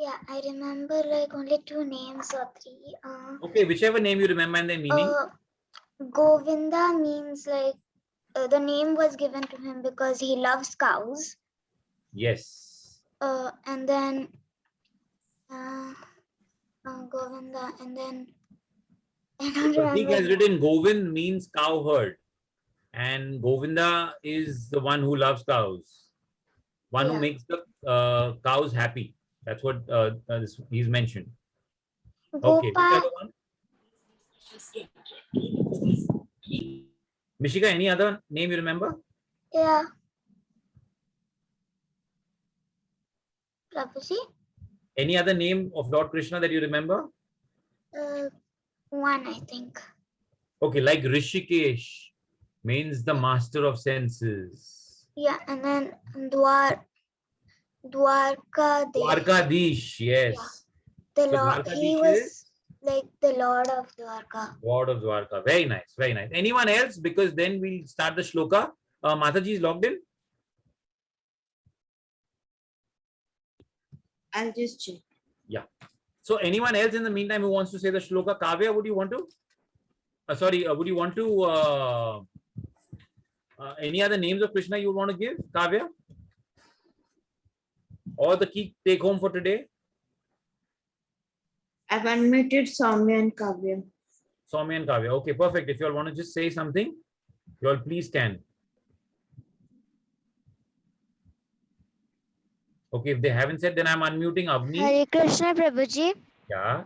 Yeah, I remember like only 2 names or 3. Okay, whichever name you remember and their meaning. Govinda means like the name was given to him because he loves cows. Yes. And then Govinda, and then I don't Pratik has remember. written Govind means cow herd, and Govinda is the one who loves cows, one who Yeah. makes the cows happy. That's what he's mentioned. Okay, which Gopal. other one? Mishika, any other name you remember? Yeah. Prabhuji? Any other name of Lord Krishna that you remember? One, I think. Okay, like Rishikesh means the master of senses. Yeah, and then Dwarka. Dwarkadish, yes. The So Lord, he Dwarkadish was is like the Lord of Dwarka. Lord of Dwarka. Very nice, very nice. Anyone else? Because then we'll start the shloka. Mataji is logged in. I'll just check. So anyone else in the meantime who wants to say the shloka? Kavya, would you want to? Would you want to? Any other names of Krishna you would want to give, Kavya? Or the key take home for today? I've unmuted Soumya and Kavya. Soumya and Kavya. Okay, perfect. If you all want to just say something, you all please can. Okay, if they haven't said, then I'm unmuting Avni. Hare Krishna, Prabhuji. Yeah.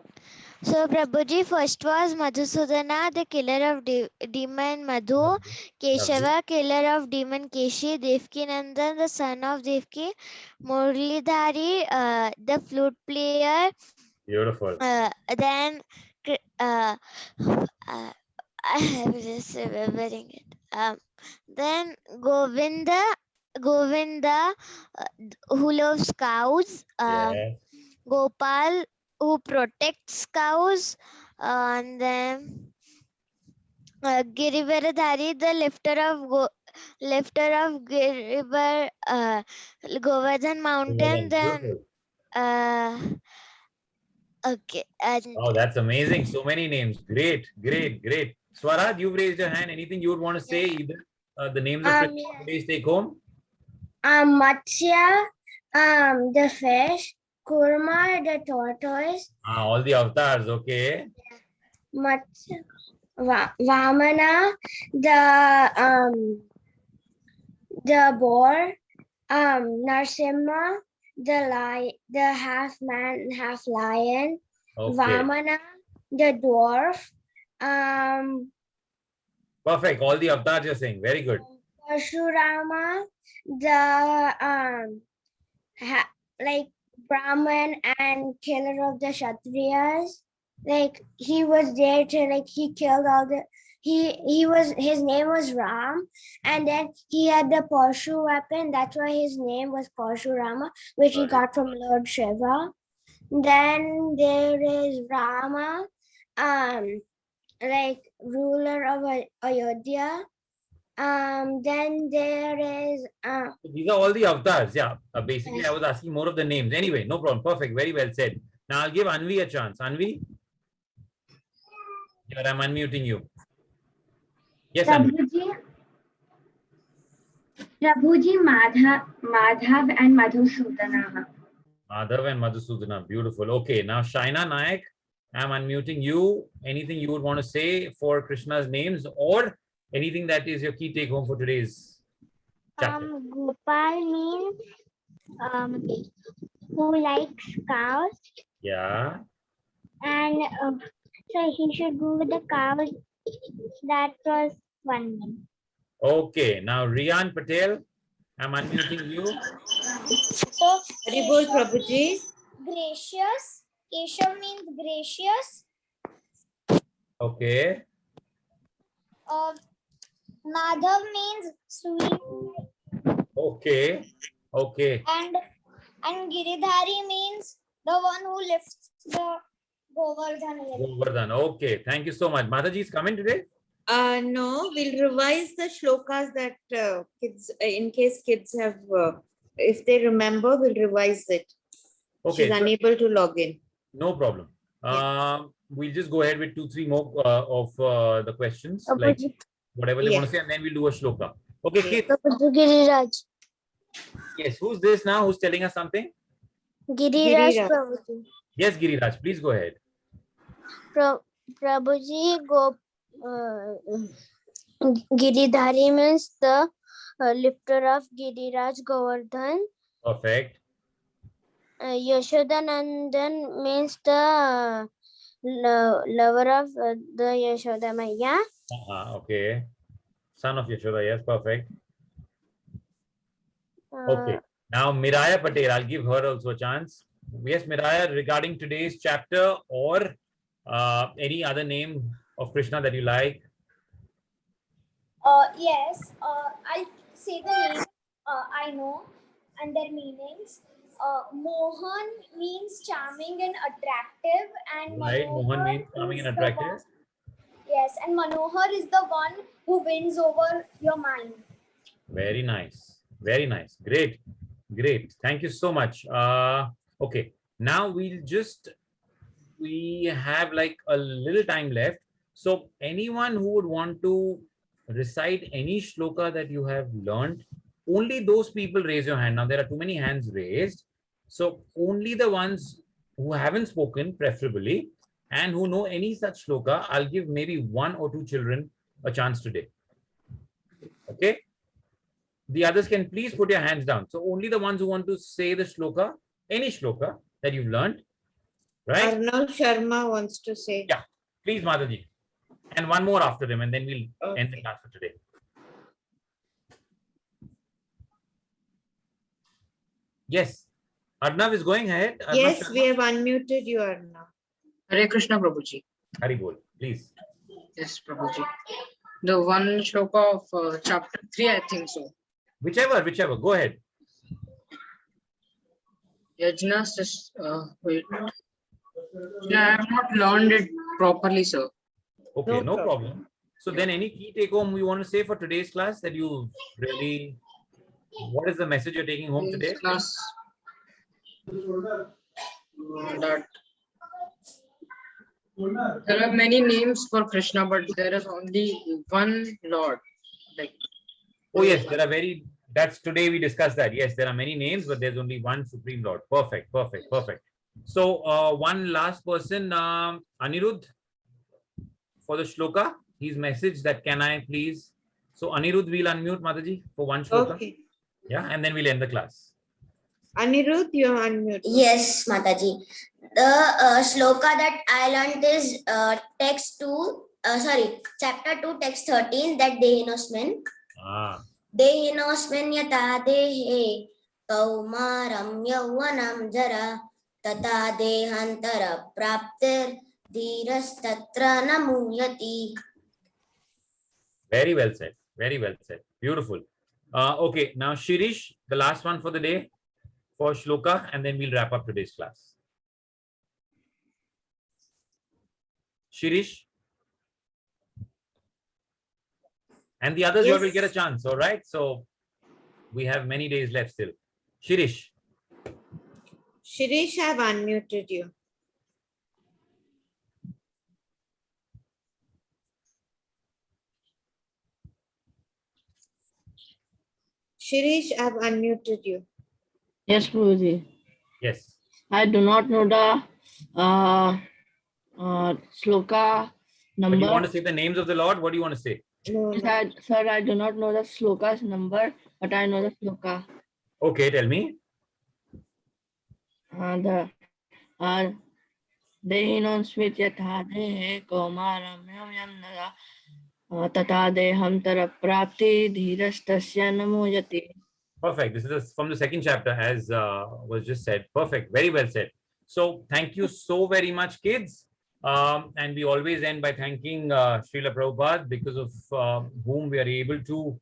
So, Prabhuji, first was Madhusudana, the killer of demon Madhu, Keshava, killer of demon Keshi, Devki Nandan, the son of Devki, Murlidhari, the flute player, Beautiful. then I am just remembering it. Then Govinda, who loves cows. Yeah. Gopal, who protects cows, and then Girivaradhari, the lifter of Govardhan mountain. Then Beautiful. okay, and Oh, that's amazing. So many names. Great, great, great. Swaraj, you've raised your hand. Anything you would want to say? Either the names of Krishna Yes. today's take home? Matsya, the fish, Kurma, the tortoise, All the avatars. Okay. Matsya, Vamana, the boar, Narsimha, the half man, half lion, Okay. Vamana, the dwarf, Perfect. All the avatars you're saying. Very good. Parshurama, the like Brahman and killer of the Kshatriyas. Like he was there to like he killed all the his name was Ram, and then he had the Parshu weapon. That's why his name was Parshurama, which he Right. got from Lord Shiva. Then there is Rama, like ruler of Ayodhya. Then there is These are all the avatars. Yeah. Basically, I was asking more of the names. Anyway, no problem. Perfect. Very well said. Now I'll give Anvi a chance. Anvi? Here, I'm unmuting you. Yes, Anvi. Prabhuji, Madhav and Madhusudana. Madhav and Madhusudana. Beautiful. Okay. Now, Shaina Nayak, I'm unmuting you. Anything you would want to say for Krishna's names or anything that is your key take home for today's chapter? Gopal means who likes cows, Yeah. and so he should go with the cows. That was one name. Okay. Now, Riyan Patel, I'm unmuting you. So Haribol Prabhuji. gracious. Keshav means gracious. Okay. Madhav means sweet, Okay. Okay. and Giridhari means the one who lifts the Govardhan hill. Govardhan. Okay. Thank you so much. Mataji is coming today? No, we'll revise the shlokas that kids, in case kids have, if they remember, we'll revise it. Okay, She's so unable to log in. no problem. We'll just go ahead with 2-3 more of the questions, like whatever they want to Yes. say, and then we'll do a shloka. Okay, Yes. kids. Giriraj. Yes, who's this now? Who's telling us something? Giriraj Giriraj. Prabhuji. Yes, Giriraj, please go ahead. Prabhuji, Giridhari means the lifter of Giriraj Govardhan. Perfect. Yashodanandan means the lover of the Yashoda Maya. Okay. Son of Yashoda, yes, perfect. Okay. Now, Miraya Patel, I'll give her also a chance. Yes, Miraya, regarding today's chapter or any other name of Krishna that you like. Yes, I'll say the name I know and their meanings. Mohan means charming and attractive, and Right, Mohan means charming and is the attractive. one- Yes, and Manohar is the one who wins over your mind. Very nice. Very nice. Great. Great. Thank you so much. Okay. Now we have like a little time left. So anyone who would want to recite any shloka that you have learned, only those people raise your hand. Now there are too many hands raised. So only the ones who haven't spoken, preferably, and who know any such shloka, I'll give maybe 1 or 2 children a chance today. Okay. The others can please put your hands down. So only the ones who want to say the shloka, any shloka that you've learned, right? Arnav Sharma wants to say. Yeah. Please, Mataji. And one more after them, and then we'll end the Okay. class for today. Yes. Arnav is going ahead. Arnav Yes, Sharma. we have unmuted you, Arnav. Hare Krishna Prabhuji. Hari bol, please. Yes, Prabhuji. The one shloka of chapter 3, I think so. Whichever. Go ahead. Yajnas is, wait. Yeah, I have not learned it properly, sir. Okay, No no problem. So then any key take home we want to say for today's class that you really, what is the message you're taking home today? This class, that there are many names for Krishna, but there is only one Lord. Like, Oh yes, there are that's today we discussed that. Yes, there are many names, but there's only one Supreme Lord. Perfect. So one last person, Anirudh, for the shloka, his message that can I please. So Anirudh will unmute Mataji for one shloka. Okay. Yeah, and then we'll end the class. Anirudh, you are unmuted. Yes, Mataji. The shloka that I learned is chapter 2, text 13, that Dehinosmin. Dehinosmin yata dehe kaumaram yauvanam jara tata dehantara praptir dhirastatra namuyati. Very well said. Beautiful. Okay, now Shirish, the last one for the day for shloka, and then we'll wrap up today's class. Shirish. And the others, you will get a chance. All right. So we have many days left still. Shirish. Shirish, I have unmuted you. Shirish, I have unmuted you. Yes, Prabhuji. Yes. I do not know the shloka number. But you want to say the names of the Lord? What do you want to say? No, Yes, sir, I do not know the shloka's number, but I know the shloka. Okay, tell me. Dehinon smit yatha dehe kaumaram yam nara tata deham tara prapti dhirastasya namuyati. Perfect. This is from the second chapter, as was just said. Perfect. Very well said. So thank you so very much, kids. And we always end by thanking Srila Prabhupada, because of whom we are able to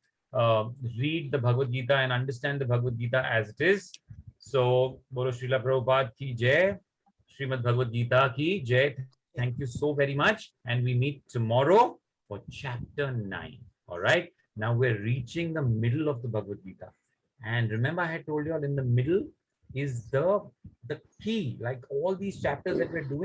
read the Bhagavad Gita and understand the Bhagavad Gita as it is. So, Bolo Srila Prabhupada ki jai, Srimad Bhagavad Gita ki jai. Thank you so very much. And we meet tomorrow for chapter 9. All right. Now we're reaching the middle of the Bhagavad Gita. And remember, I had told you all in the middle is the the key, like all these chapters that we're doing,